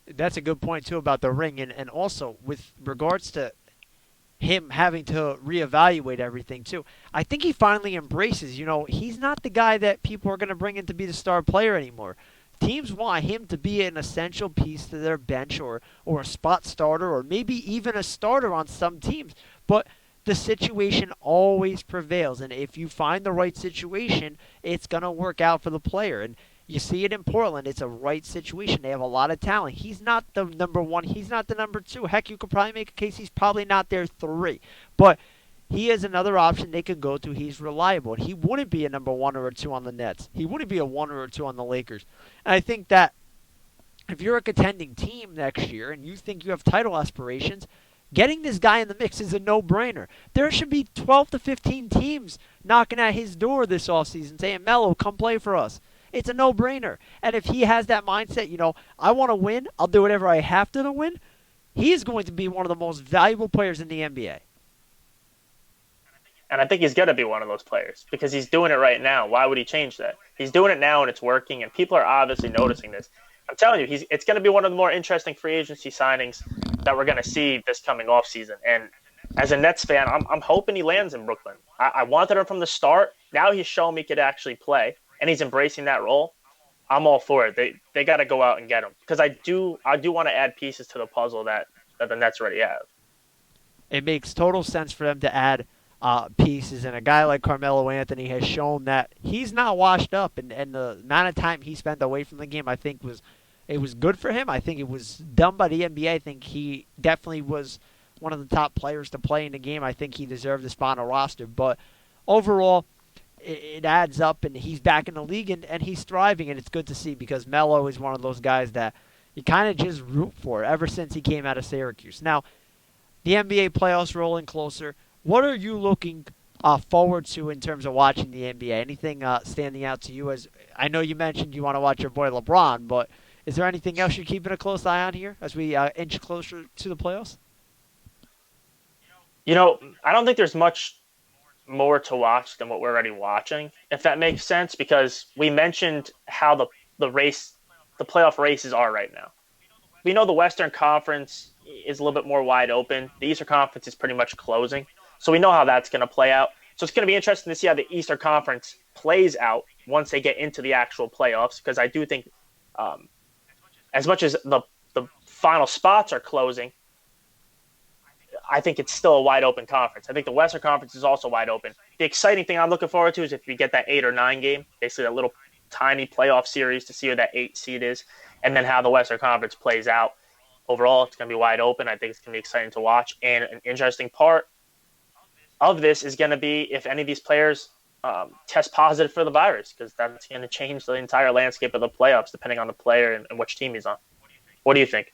A: That's a good point, too, about the ring. And also, with regards to him having to reevaluate everything too. I think he finally embraces, he's not the guy that people are going to bring in to be the star player anymore. Teams want him to be an essential piece to their bench or a spot starter or maybe even a starter on some teams. But the situation always prevails. And if you find the right situation, it's going to work out for the player. And you see it in Portland. It's a right situation. They have a lot of talent. He's not the number one. He's not the number two. Heck, you could probably make a case he's probably not their three. But he is another option they could go to. He's reliable. He wouldn't be a number one or a two on the Nets. He wouldn't be a one or a two on the Lakers. And I think that if you're a contending team next year and you think you have title aspirations, getting this guy in the mix is a no-brainer. There should be 12 to 15 teams knocking at his door this offseason saying, Melo, come play for us. It's a no-brainer. And if he has that mindset, I want to win, I'll do whatever I have to win, he is going to be one of the most valuable players in the NBA.
B: And I think he's going to be one of those players because he's doing it right now. Why would he change that? He's doing it now and it's working, and people are obviously noticing this. I'm telling you, it's going to be one of the more interesting free agency signings that we're going to see this coming off season. And as a Nets fan, I'm hoping he lands in Brooklyn. I wanted him from the start. Now he's shown me he could actually play, and he's embracing that role. I'm all for it. They got to go out and get him because I do want to add pieces to the puzzle that the Nets already have.
A: It makes total sense for them to add pieces, and a guy like Carmelo Anthony has shown that he's not washed up, and the amount of time he spent away from the game, I think was good for him. I think it was done by the NBA. I think he definitely was one of the top players to play in the game. I think he deserved a spot on a roster, but overall, it adds up, and he's back in the league, and he's thriving, and it's good to see because Melo is one of those guys that you kind of just root for ever since he came out of Syracuse. Now, the NBA playoffs rolling closer. What are you looking forward to in terms of watching the NBA? Anything standing out to you? As I know you mentioned you want to watch your boy LeBron, but is there anything else you're keeping a close eye on here as we inch closer to the playoffs?
B: I don't think there's much more to watch than what we're already watching, if that makes sense, because we mentioned how the playoff races are right now. We know the Western Conference is a little bit more wide open. The Eastern Conference is pretty much closing. So we know how that's going to play out. So it's going to be interesting to see how the Eastern Conference plays out once they get into the actual playoffs, because I do think as much as the final spots are closing, I think it's still a wide open conference. I think the Western Conference is also wide open. The exciting thing I'm looking forward to is if we get that 8 or 9 game, basically that little tiny playoff series to see who that 8 seed is, and then how the Western Conference plays out. Overall, it's going to be wide open. I think it's going to be exciting to watch. And an interesting part of this is going to be if any of these players test positive for the virus, because that's going to change the entire landscape of the playoffs depending on the player and which team he's on. What do you think?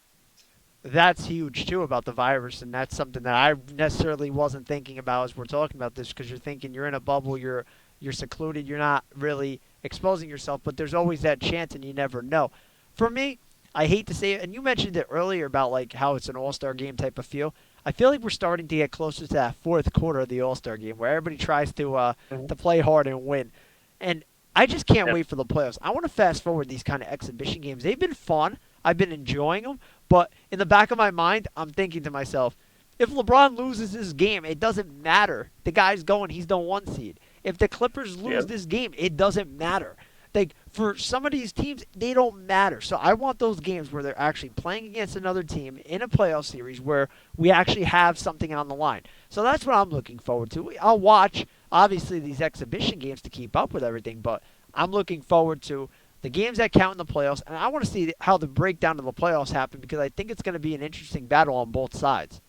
A: That's huge too about the virus, and that's something that I necessarily wasn't thinking about as we're talking about this, because you're thinking you're in a bubble, you're secluded, you're not really exposing yourself, but there's always that chance, and you never know. For me, I hate to say it, and you mentioned it earlier about like how it's an all-star game type of feel. I feel like we're starting to get closer to that fourth quarter of the all-star game where everybody tries to play hard and win, and I just can't wait for the playoffs. I want to fast forward these kind of exhibition games. They've been fun. I've been enjoying them. But in the back of my mind, I'm thinking to myself, if LeBron loses this game, it doesn't matter. The guy's going. He's the 1 seed. If the Clippers lose this game, it doesn't matter. Like for some of these teams, they don't matter. So I want those games where they're actually playing against another team in a playoff series where we actually have something on the line. So that's what I'm looking forward to. I'll watch obviously these exhibition games to keep up with everything, but I'm looking forward to the games that count in the playoffs, and I want to see how the breakdown of the playoffs happen because I think it's going to be an interesting battle on both sides.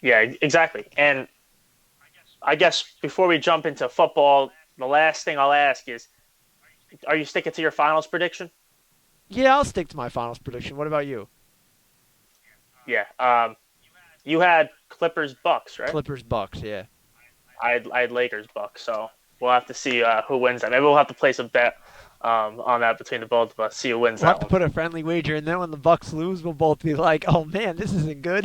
B: Yeah, exactly. And I guess before we jump into football, the last thing I'll ask is, are you sticking to your finals prediction?
A: Yeah, I'll stick to my finals prediction. What about you?
B: Yeah. You had Clippers Bucks, right?
A: Clippers Bucks, yeah.
B: I had Lakers Bucks. So we'll have to see who wins that. Maybe we'll have to place a bet on that between the both of us. See who wins
A: We'll have
B: that
A: to
B: one.
A: put a friendly wager, and then when the Bucks lose, we'll both be like, "Oh man, this isn't good."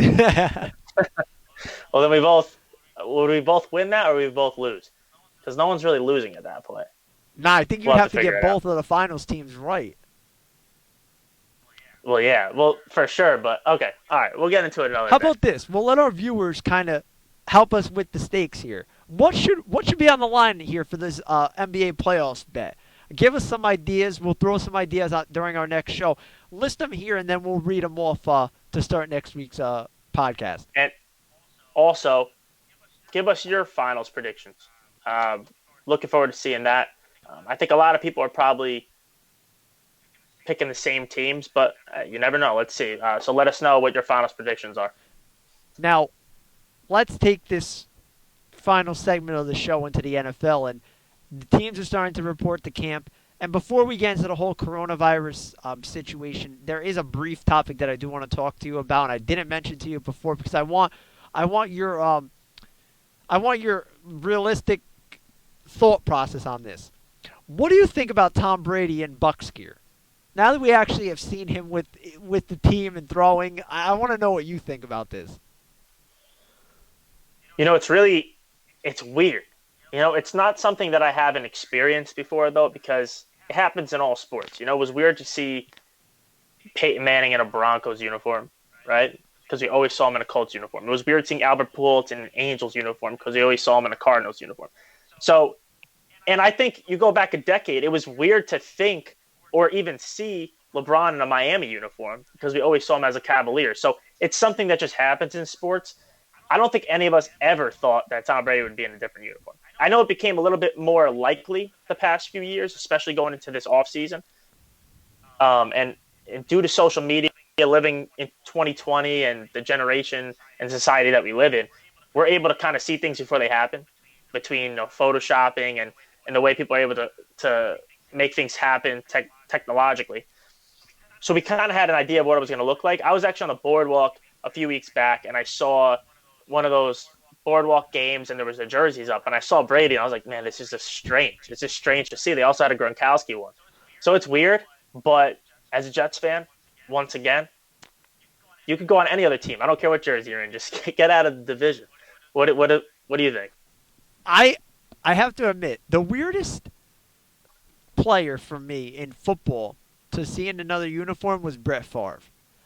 B: Well, then would we both win that or would we both lose? Because no one's really losing at that point.
A: Nah, I think
B: We'll
A: you'd
B: have
A: have
B: to
A: to
B: figure
A: get
B: it out.
A: both of the finals teams right.
B: Well, yeah, well for sure, but okay, all right, we'll get into it another
A: How
B: day.
A: about this? We'll let our viewers kind of help us with the stakes here. What should be on the line here for this NBA playoffs bet? Give us some ideas. We'll throw some ideas out during our next show. List them here, and then we'll read them off to start next week's podcast.
B: And also, give us your finals predictions. Um, Looking forward to seeing that. I think a lot of people are probably picking the same teams, but you never know. Let's see. So let us know what your finals predictions are.
A: Now, let's take this final segment of the show into the NFL, and the teams are starting to report to camp. And before we get into the whole coronavirus situation, there is a brief topic that I do want to talk to you about. And I didn't mention to you before because I want your realistic thought process on this. What do you think about Tom Brady in Bucks gear? Now that we actually have seen him with the team and throwing, I want to know what you think about this.
B: It's weird. It's not something that I haven't experienced before though, because it happens in all sports. It was weird to see Peyton Manning in a Broncos uniform, right? Because we always saw him in a Colts uniform. It was weird seeing Albert Pujols in an Angels uniform because we always saw him in a Cardinals uniform. So, and I think you go back a decade, it was weird to think or even see LeBron in a Miami uniform because we always saw him as a Cavalier. So it's something that just happens in sports. I don't think any of us ever thought that Tom Brady would be in a different uniform. I know it became a little bit more likely the past few years, especially going into this offseason. And due to social media, living in 2020 and the generation and society that we live in, we're able to kind of see things before they happen between photoshopping and the way people are able to make things happen technologically. So we kind of had an idea of what it was going to look like. I was actually on the boardwalk a few weeks back, and I saw one of those boardwalk games, and there was the jerseys up, and I saw Brady, and I was like, man, this is just strange. It's just strange to see. They also had a Gronkowski one. So it's weird, but as a Jets fan, once again, you could go on any other team. I don't care what jersey you're in. Just get out of the division. What do you think?
A: I I have to admit the weirdest player for me in football to see in another uniform was Brett Favre.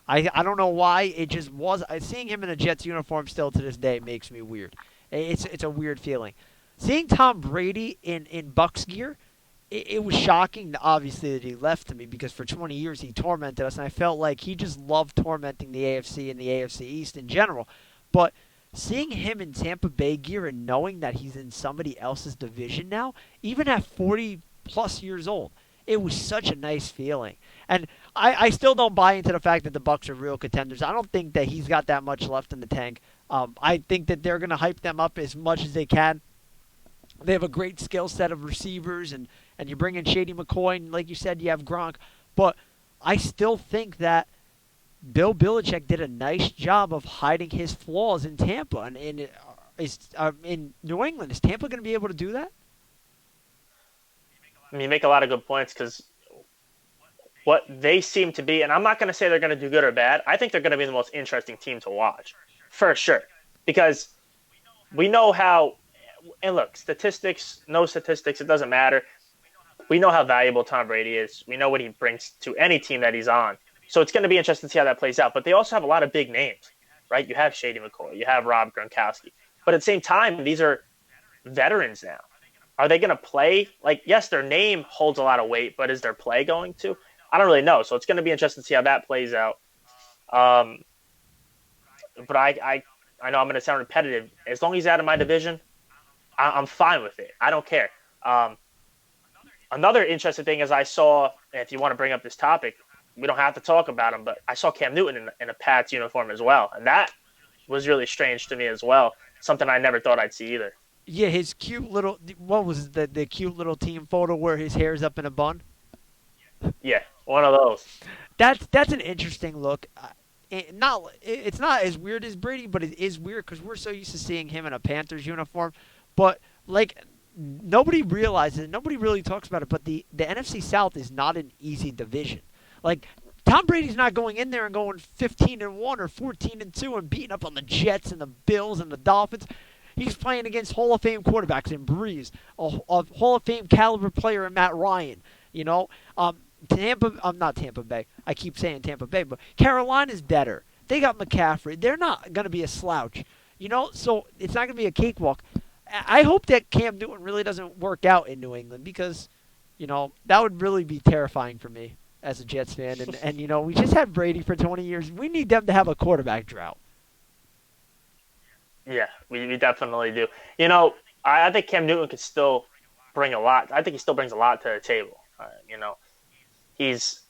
A: I don't know why it just was. Seeing him in a Jets uniform still to this day makes me weird. It's a weird feeling. Seeing Tom Brady in Bucks gear, it was shocking. Obviously that he left to me because for 20 years he tormented us, and I felt like he just loved tormenting the AFC and the AFC East in general. But seeing him in Tampa Bay gear and knowing that he's in somebody else's division now, even at 40 plus years old, it was such a nice feeling. And I still don't buy into the fact that the Bucks are real contenders. I don't think that he's got that much left in the tank. I think that they're going to hype them up as much as they can. They have a great skill set of receivers, and you bring in Shady McCoy, and like you said, you have Gronk. But I still think that Bill Belichick did a nice job of hiding his flaws in Tampa. And in New England, is Tampa going to be able to do that?
B: I mean, you make a lot of good points because what they seem to be, and I'm not going to say they're going to do good or bad. I think they're going to be the most interesting team to watch, for sure. Because we know how, and look, statistics, no statistics, it doesn't matter. We know how valuable Tom Brady is. We know what he brings to any team that he's on. So it's going to be interesting to see how that plays out. But they also have a lot of big names, right? You have Shady McCoy, you have Rob Gronkowski. But at the same time, these are veterans now. Are they going to play? Like, yes, their name holds a lot of weight, but is their play going to? I don't really know. So it's going to be interesting to see how that plays out. Um, but I know I'm going to sound repetitive. As long as he's out of my division, I'm fine with it. I don't care. Um, Another interesting thing is I saw, if you want to bring up this topic, we don't have to talk about him, but I saw Cam Newton in a Pats uniform as well. And that was really strange to me as well. Something I never thought I'd see either.
A: Yeah, his cute little what was the cute little team photo where his hair's up in a bun.
B: Yeah, one of those.
A: That's an interesting look. It's not as weird as Brady, but it is weird because we're so used to seeing him in a Panthers uniform. But like nobody realizes, nobody really talks about it. But the NFC South is not an easy division. Like Tom Brady's not going in there and going 15-1 or 14-2 and beating up on the Jets and the Bills and the Dolphins. He's playing against Hall of Fame quarterbacks in Breeze, a Hall of Fame caliber player in Matt Ryan. You know, I'm not Tampa Bay. I keep saying Tampa Bay, but Carolina's better. They got McCaffrey. They're not going to be a slouch. You know, so it's not going to be a cakewalk. I hope that Cam Newton really doesn't work out in New England because, you know, that would really be terrifying for me as a Jets fan. And you know, we just had Brady for 20 years. We need them to have a quarterback drought.
B: Yeah, we definitely do. You know, I think Cam Newton could still bring a lot. I think he still brings a lot to the table. You know, he's,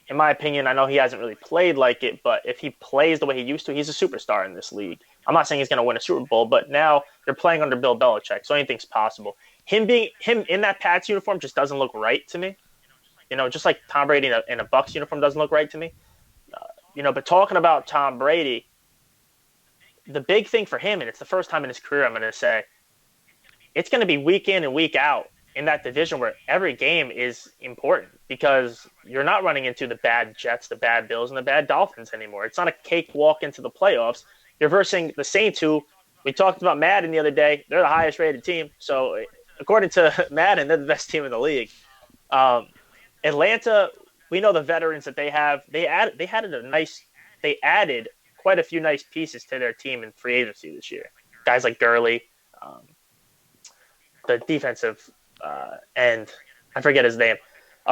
B: in my opinion, I know he hasn't really played like it, but if he plays the way he used to, he's a superstar in this league. I'm not saying he's going to win a Super Bowl, but now they're playing under Bill Belichick, so anything's possible. Him in that Pats uniform just doesn't look right to me. You know, just like Tom Brady in a Bucks uniform doesn't look right to me. You know, but talking about Tom Brady, the big thing for him, and it's the first time in his career, I'm going to say, it's going to be week in and week out in that division where every game is important because you're not running into the bad Jets, the bad Bills, and the bad Dolphins anymore. It's not a cakewalk into the playoffs. You're versing the Saints, who we talked about Madden the other day. They're the highest rated team. So according to Madden, they're the best team in the league. Um, Atlanta, we know the veterans that they have. They added quite a few nice pieces to their team in free agency this year. Guys like Gurley, um, the defensive end, I forget his name,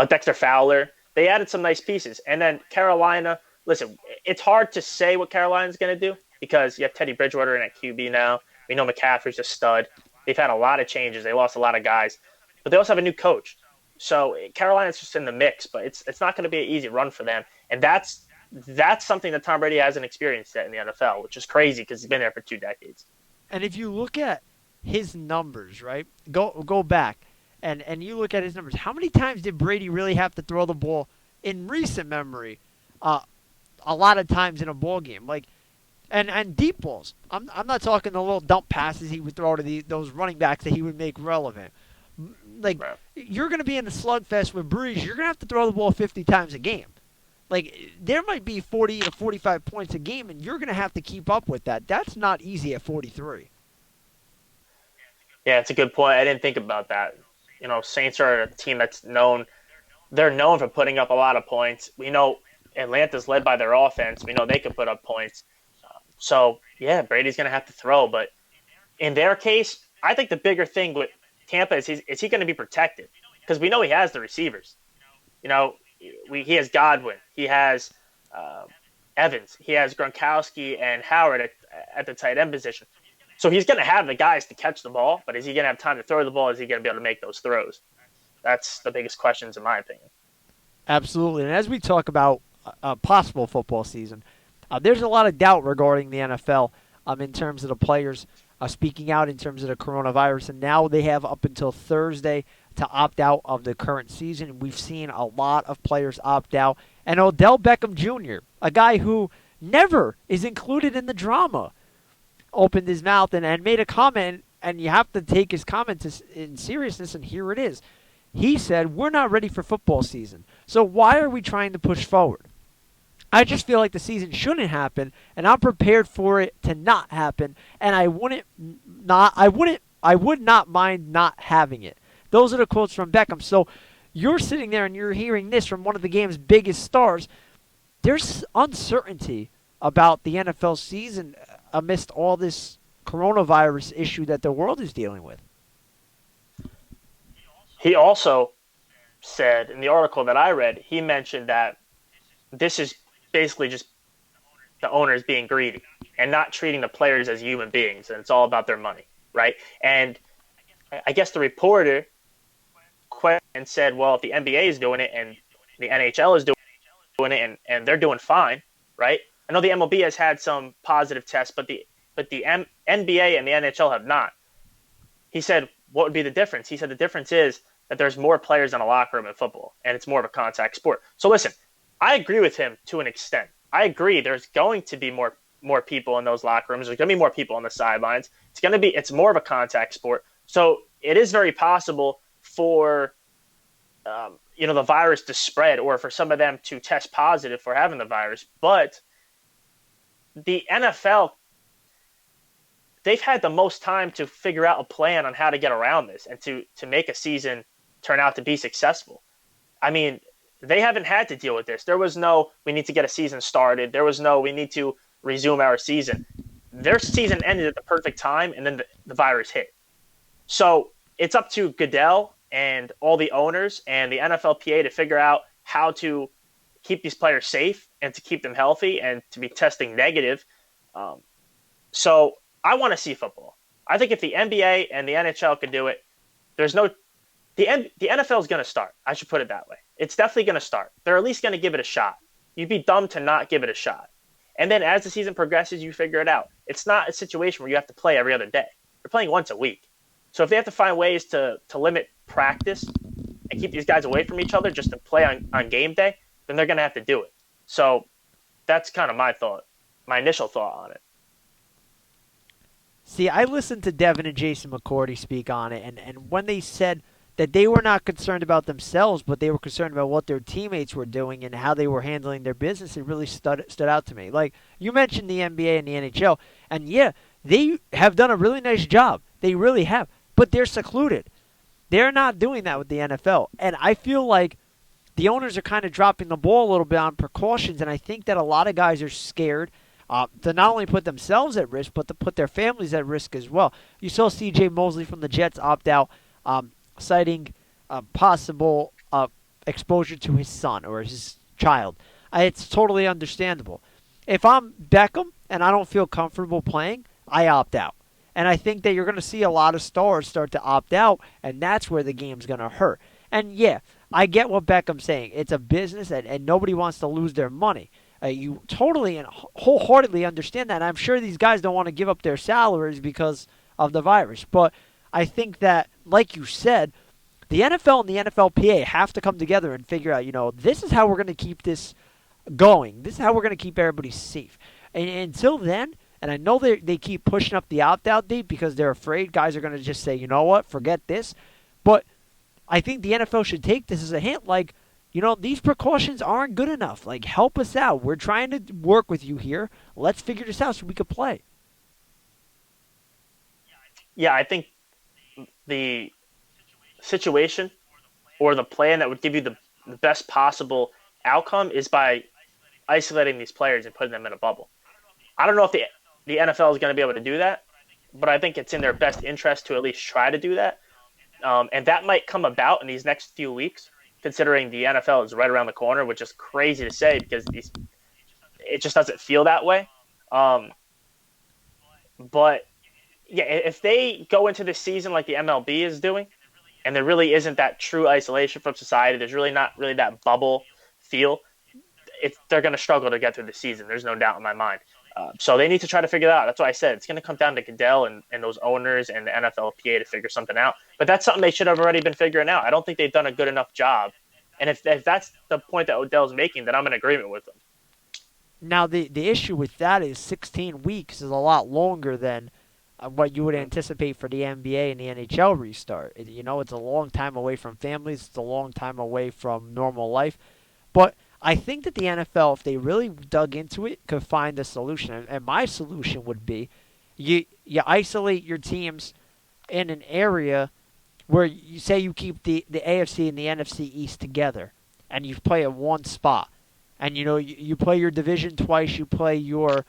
B: Dexter Fowler. They added some nice pieces. And then Carolina, listen, it's hard to say what Carolina's going to do because you have Teddy Bridgewater in at QB now. We know McCaffrey's a stud. They've had a lot of changes. They lost a lot of guys. But they also have a new coach. So Carolina's just in the mix, but it's not going to be an easy run for them. And that's something that Tom Brady hasn't experienced yet in the NFL, which is crazy because he's been there for 2 decades.
A: And if you look at his numbers, right? Go back and you look at his numbers. How many times did Brady really have to throw the ball in recent memory? A lot of times in a ball game, like and deep balls. I'm not talking the little dump passes he would throw to those running backs that he would make relevant. Like
B: Right.
A: you're going to be in a slugfest with Breeze. You're going to have to throw the ball 50 times a game. Like there might be 40 to 45 points a game, and you're going to have to keep up with that. That's not easy at 43.
B: Yeah, it's a good point. I didn't think about that. You know, Saints are a team that's known. They're known for putting up a lot of points. We know Atlanta's led by their offense. We know they can put up points. So, yeah, Brady's going to have to throw. But in their case, I think the bigger thing with Tampa is he going to be protected? Because we know he has the receivers. You know, he has Godwin. He has Evans. He has Gronkowski and Howard at the tight end position. So he's going to have the guys to catch the ball, but is he going to have time to throw the ball? Is he going to be able to make those throws? That's the biggest questions in my opinion.
A: Absolutely. And as we talk about a possible football season, there's a lot of doubt regarding the NFL in terms of the players speaking out in terms of the coronavirus. And now they have up until Thursday to opt out of the current season. We've seen a lot of players opt out. And Odell Beckham Jr., a guy who never is included in the drama, opened his mouth and made a comment, and you have to take his comments in seriousness, and here it is. He said, we're not ready for football season, so why are we trying to push forward? I just feel like the season shouldn't happen, and I'm prepared for it to not happen, and I would not mind not having it. Those are the quotes from Beckham. So you're sitting there and you're hearing this from one of the game's biggest stars. There's uncertainty about the NFL season amidst all this coronavirus issue that the world is dealing with.
B: He also said in the article that I read, he mentioned that this is basically just the owners being greedy and not treating the players as human beings, and it's all about their money, right? And I guess the reporter questioned and said, "Well, if the NBA is doing it and the NHL is doing it, and they're doing fine, right? I know the MLB has had some positive tests, but the NBA and the NHL have not." He said, "What would be the difference?" He said, "The difference is that there's more players in a locker room in football, and it's more of a contact sport." So listen, I agree with him to an extent. I agree. There's going to be more people in those locker rooms. There's going to be more people on the sidelines. It's more of a contact sport. So it is very possible for the virus to spread, or for some of them to test positive for having the virus. But the NFL, they've had the most time to figure out a plan on how to get around this and to make a season turn out to be successful. I mean, they haven't had to deal with this. There was no, we need to get a season started. There was no, we need to resume our season. Their season ended at the perfect time, and then the virus hit. So it's up to Goodell and all the owners and the NFLPA to figure out how to keep these players safe and to keep them healthy and to be testing negative. So I want to see football. I think if the NBA and the NHL could do it, there's no the NFL is going to start. I should put it that way. It's definitely going to start. They're at least going to give it a shot. You'd be dumb to not give it a shot. And then as the season progresses, you figure it out. It's not a situation where you have to play every other day. You're playing once a week. So if they have to find ways to limit practice and keep these guys away from each other just to play on game day, then they're going to have to do it. So that's kind of my initial thought on it.
A: See, I listened to Devin and Jason McCourty speak on it, and when they said that they were not concerned about themselves, but they were concerned about what their teammates were doing and how they were handling their business, it really stood out to me. Like, you mentioned the NBA and the NHL, and yeah, they have done a really nice job. They really have. But they're secluded. They're not doing that with the NFL. And I feel like the owners are kind of dropping the ball a little bit on precautions, and I think that a lot of guys are scared to not only put themselves at risk, but to put their families at risk as well. You saw C.J. Mosley from the Jets opt out, citing possible exposure to his son or his child. It's totally understandable. If I'm Beckham and I don't feel comfortable playing, I opt out. And I think that you're going to see a lot of stars start to opt out, and that's where the game's going to hurt. And yeah, I get what Beckham's saying. It's a business, and nobody wants to lose their money. You totally and wholeheartedly understand that. And I'm sure these guys don't want to give up their salaries because of the virus. But I think that, like you said, the NFL and the NFLPA have to come together and figure out, this is how we're going to keep this going. This is how we're going to keep everybody safe. And until then, and I know they keep pushing up the opt-out date because they're afraid guys are going to just say, you know what, forget this. But I think the NFL should take this as a hint, like, these precautions aren't good enough. Like, help us out. We're trying to work with you here. Let's figure this out so we can play.
B: Yeah, I think the situation or the plan that would give you the best possible outcome is by isolating these players and putting them in a bubble. I don't know if the NFL is going to be able to do that, but I think it's in their best interest to at least try to do that. And that might come about in these next few weeks, considering the NFL is right around the corner, which is crazy to say because it just doesn't feel that way. But yeah, if they go into this season like the MLB is doing, and there really isn't that true isolation from society, there's really not really that bubble feel, they're going to struggle to get through the season. There's no doubt in my mind. So they need to try to figure that out. That's why I said it's going to come down to Goodell and those owners and the NFLPA to figure something out. But that's something they should have already been figuring out. I don't think they've done a good enough job. And if that's the point that Odell's making, then I'm in agreement with them.
A: Now, the issue with that is 16 weeks is a lot longer than what you would anticipate for the NBA and the NHL restart. It's a long time away from families. It's a long time away from normal life. But I think that the NFL, if they really dug into it, could find a solution. And my solution would be you isolate your teams in an area where you say you keep the AFC and the NFC East together, and you play at one spot. And, you play your division twice. You play your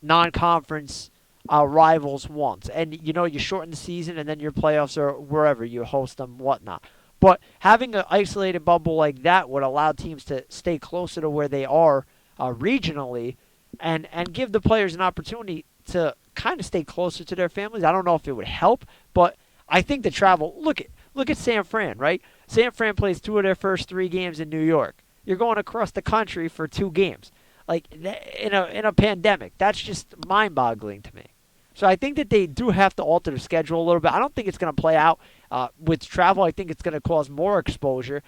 A: non-conference rivals once. And, you shorten the season and then your playoffs are wherever you host them, whatnot. But having an isolated bubble like that would allow teams to stay closer to where they are regionally and give the players an opportunity to kind of stay closer to their families. I don't know if it would help, but I think the travel. Look at San Fran, right? San Fran plays 2 of their first 3 games in New York. You're going across the country for 2 games, like in a pandemic. That's just mind-boggling to me. So I think that they do have to alter the schedule a little bit. I don't think it's going to play out with travel. I think it's going to cause more exposure.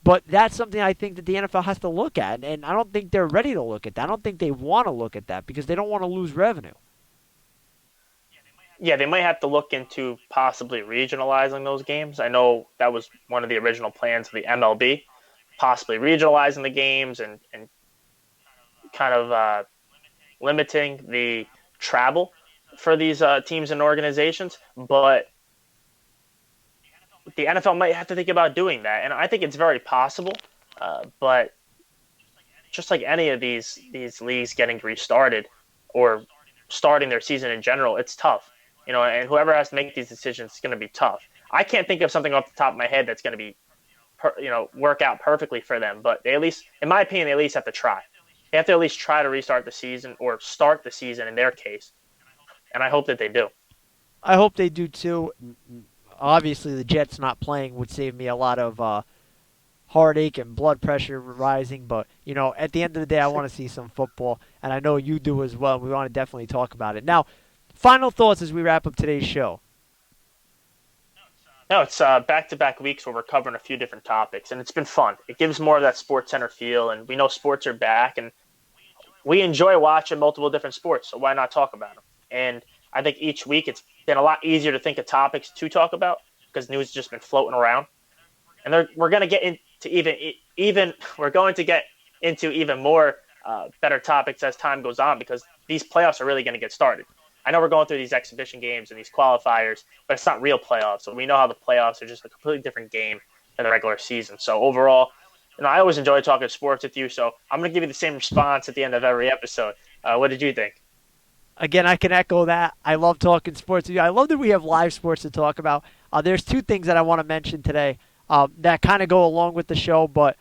A: But that's something I think that the NFL has to look at, and I don't think they're ready to look at that. I don't think they want to look at that because they don't want to lose revenue.
B: Yeah, they might have to look into possibly regionalizing those games. I know that was one of the original plans of the MLB, possibly regionalizing the games and kind of limiting the travel for these teams and organizations. But the NFL might have to think about doing that, and I think it's very possible. But just like any of these leagues getting restarted or starting their season in general, it's tough. And whoever has to make these decisions is going to be tough. I can't think of something off the top of my head that's going to be, work out perfectly for them. But they at least, in my opinion, they at least have to try. They have to at least try to restart the season or start the season in their case. And I hope that they do.
A: I hope they do too. Obviously, the Jets not playing would save me a lot of heartache and blood pressure rising. But, at the end of the day, I want to see some football, and I know you do as well. We want to definitely talk about it. Now, final thoughts as we wrap up today's show.
B: No, it's back-to-back weeks where we're covering a few different topics, and it's been fun. It gives more of that Sports Center feel, and we know sports are back, and we enjoy watching multiple different sports, so why not talk about them? And I think each week it's been a lot easier to think of topics to talk about because news has just been floating around. And we're going to get into even we're going to get into even more better topics as time goes on because these playoffs are really going to get started. I know we're going through these exhibition games and these qualifiers, but it's not real playoffs. So we know how the playoffs are just a completely different game than the regular season. So overall, I always enjoy talking sports with you. So I'm going to give you the same response at the end of every episode. What did you think?
A: Again, I can echo that. I love talking sports with you. I love that we have live sports to talk about. There's 2 things that I want to mention today that kind of go along with the show, but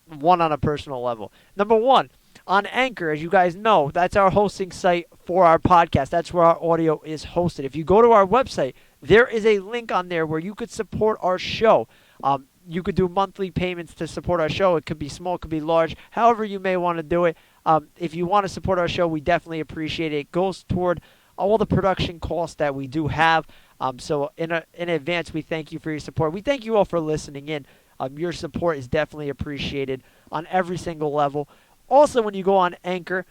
A: one on a personal level. Number 1, on Anchor, as you guys know, that's our hosting site for our podcast. That's where our audio is hosted. If you go to our website, there is a link on there where you could support our show. You could do monthly payments to support our show. It could be small, it could be large, however you may want to do it. If you want to support our show, we definitely appreciate it. It goes toward all the production costs that we do have. So in advance, we thank you for your support. We thank you all for listening in. Your support is definitely appreciated on every single level. Also, when you go on Anchor,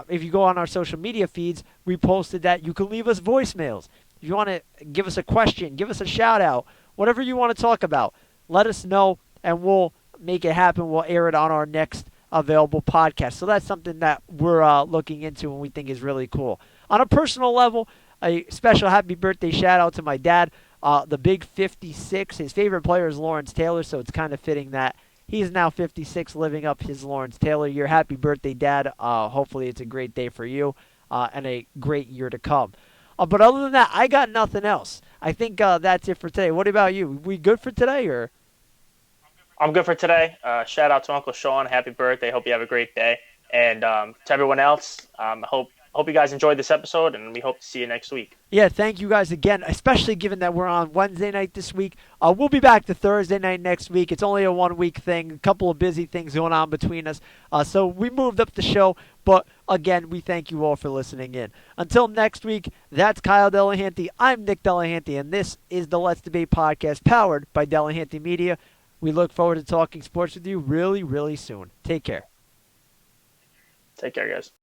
A: if you go on our social media feeds, we posted that you can leave us voicemails. If you want to give us a question, give us a shout out, whatever you want to talk about, let us know and we'll make it happen. We'll air it on our next available podcast. So that's something that we're looking into and we think is really cool. On a personal level, a special happy birthday shout out to my dad, the big 56. His favorite player is Lawrence Taylor, so it's kind of fitting that he's now 56, living up his Lawrence Taylor year. Happy birthday, Dad. Hopefully it's a great day for you and a great year to come. But other than that, I got nothing else. I think that's it for today. What about you? We good for today, or?
B: I'm good for today. Shout out to Uncle Sean. Happy birthday. Hope you have a great day. And to everyone else, hope you guys enjoyed this episode, and we hope to see you next week.
A: Yeah, thank you guys again, especially given that we're on Wednesday night this week. We'll be back to Thursday night next week. It's only a 1-week thing, a couple of busy things going on between us. So we moved up the show, but again, we thank you all for listening in. Until next week, that's Kyle Delahanty. I'm Nick Delahanty, and this is the Let's Debate podcast powered by Delahanty Media. We look forward to talking sports with you really, really soon. Take care.
B: Take care, guys.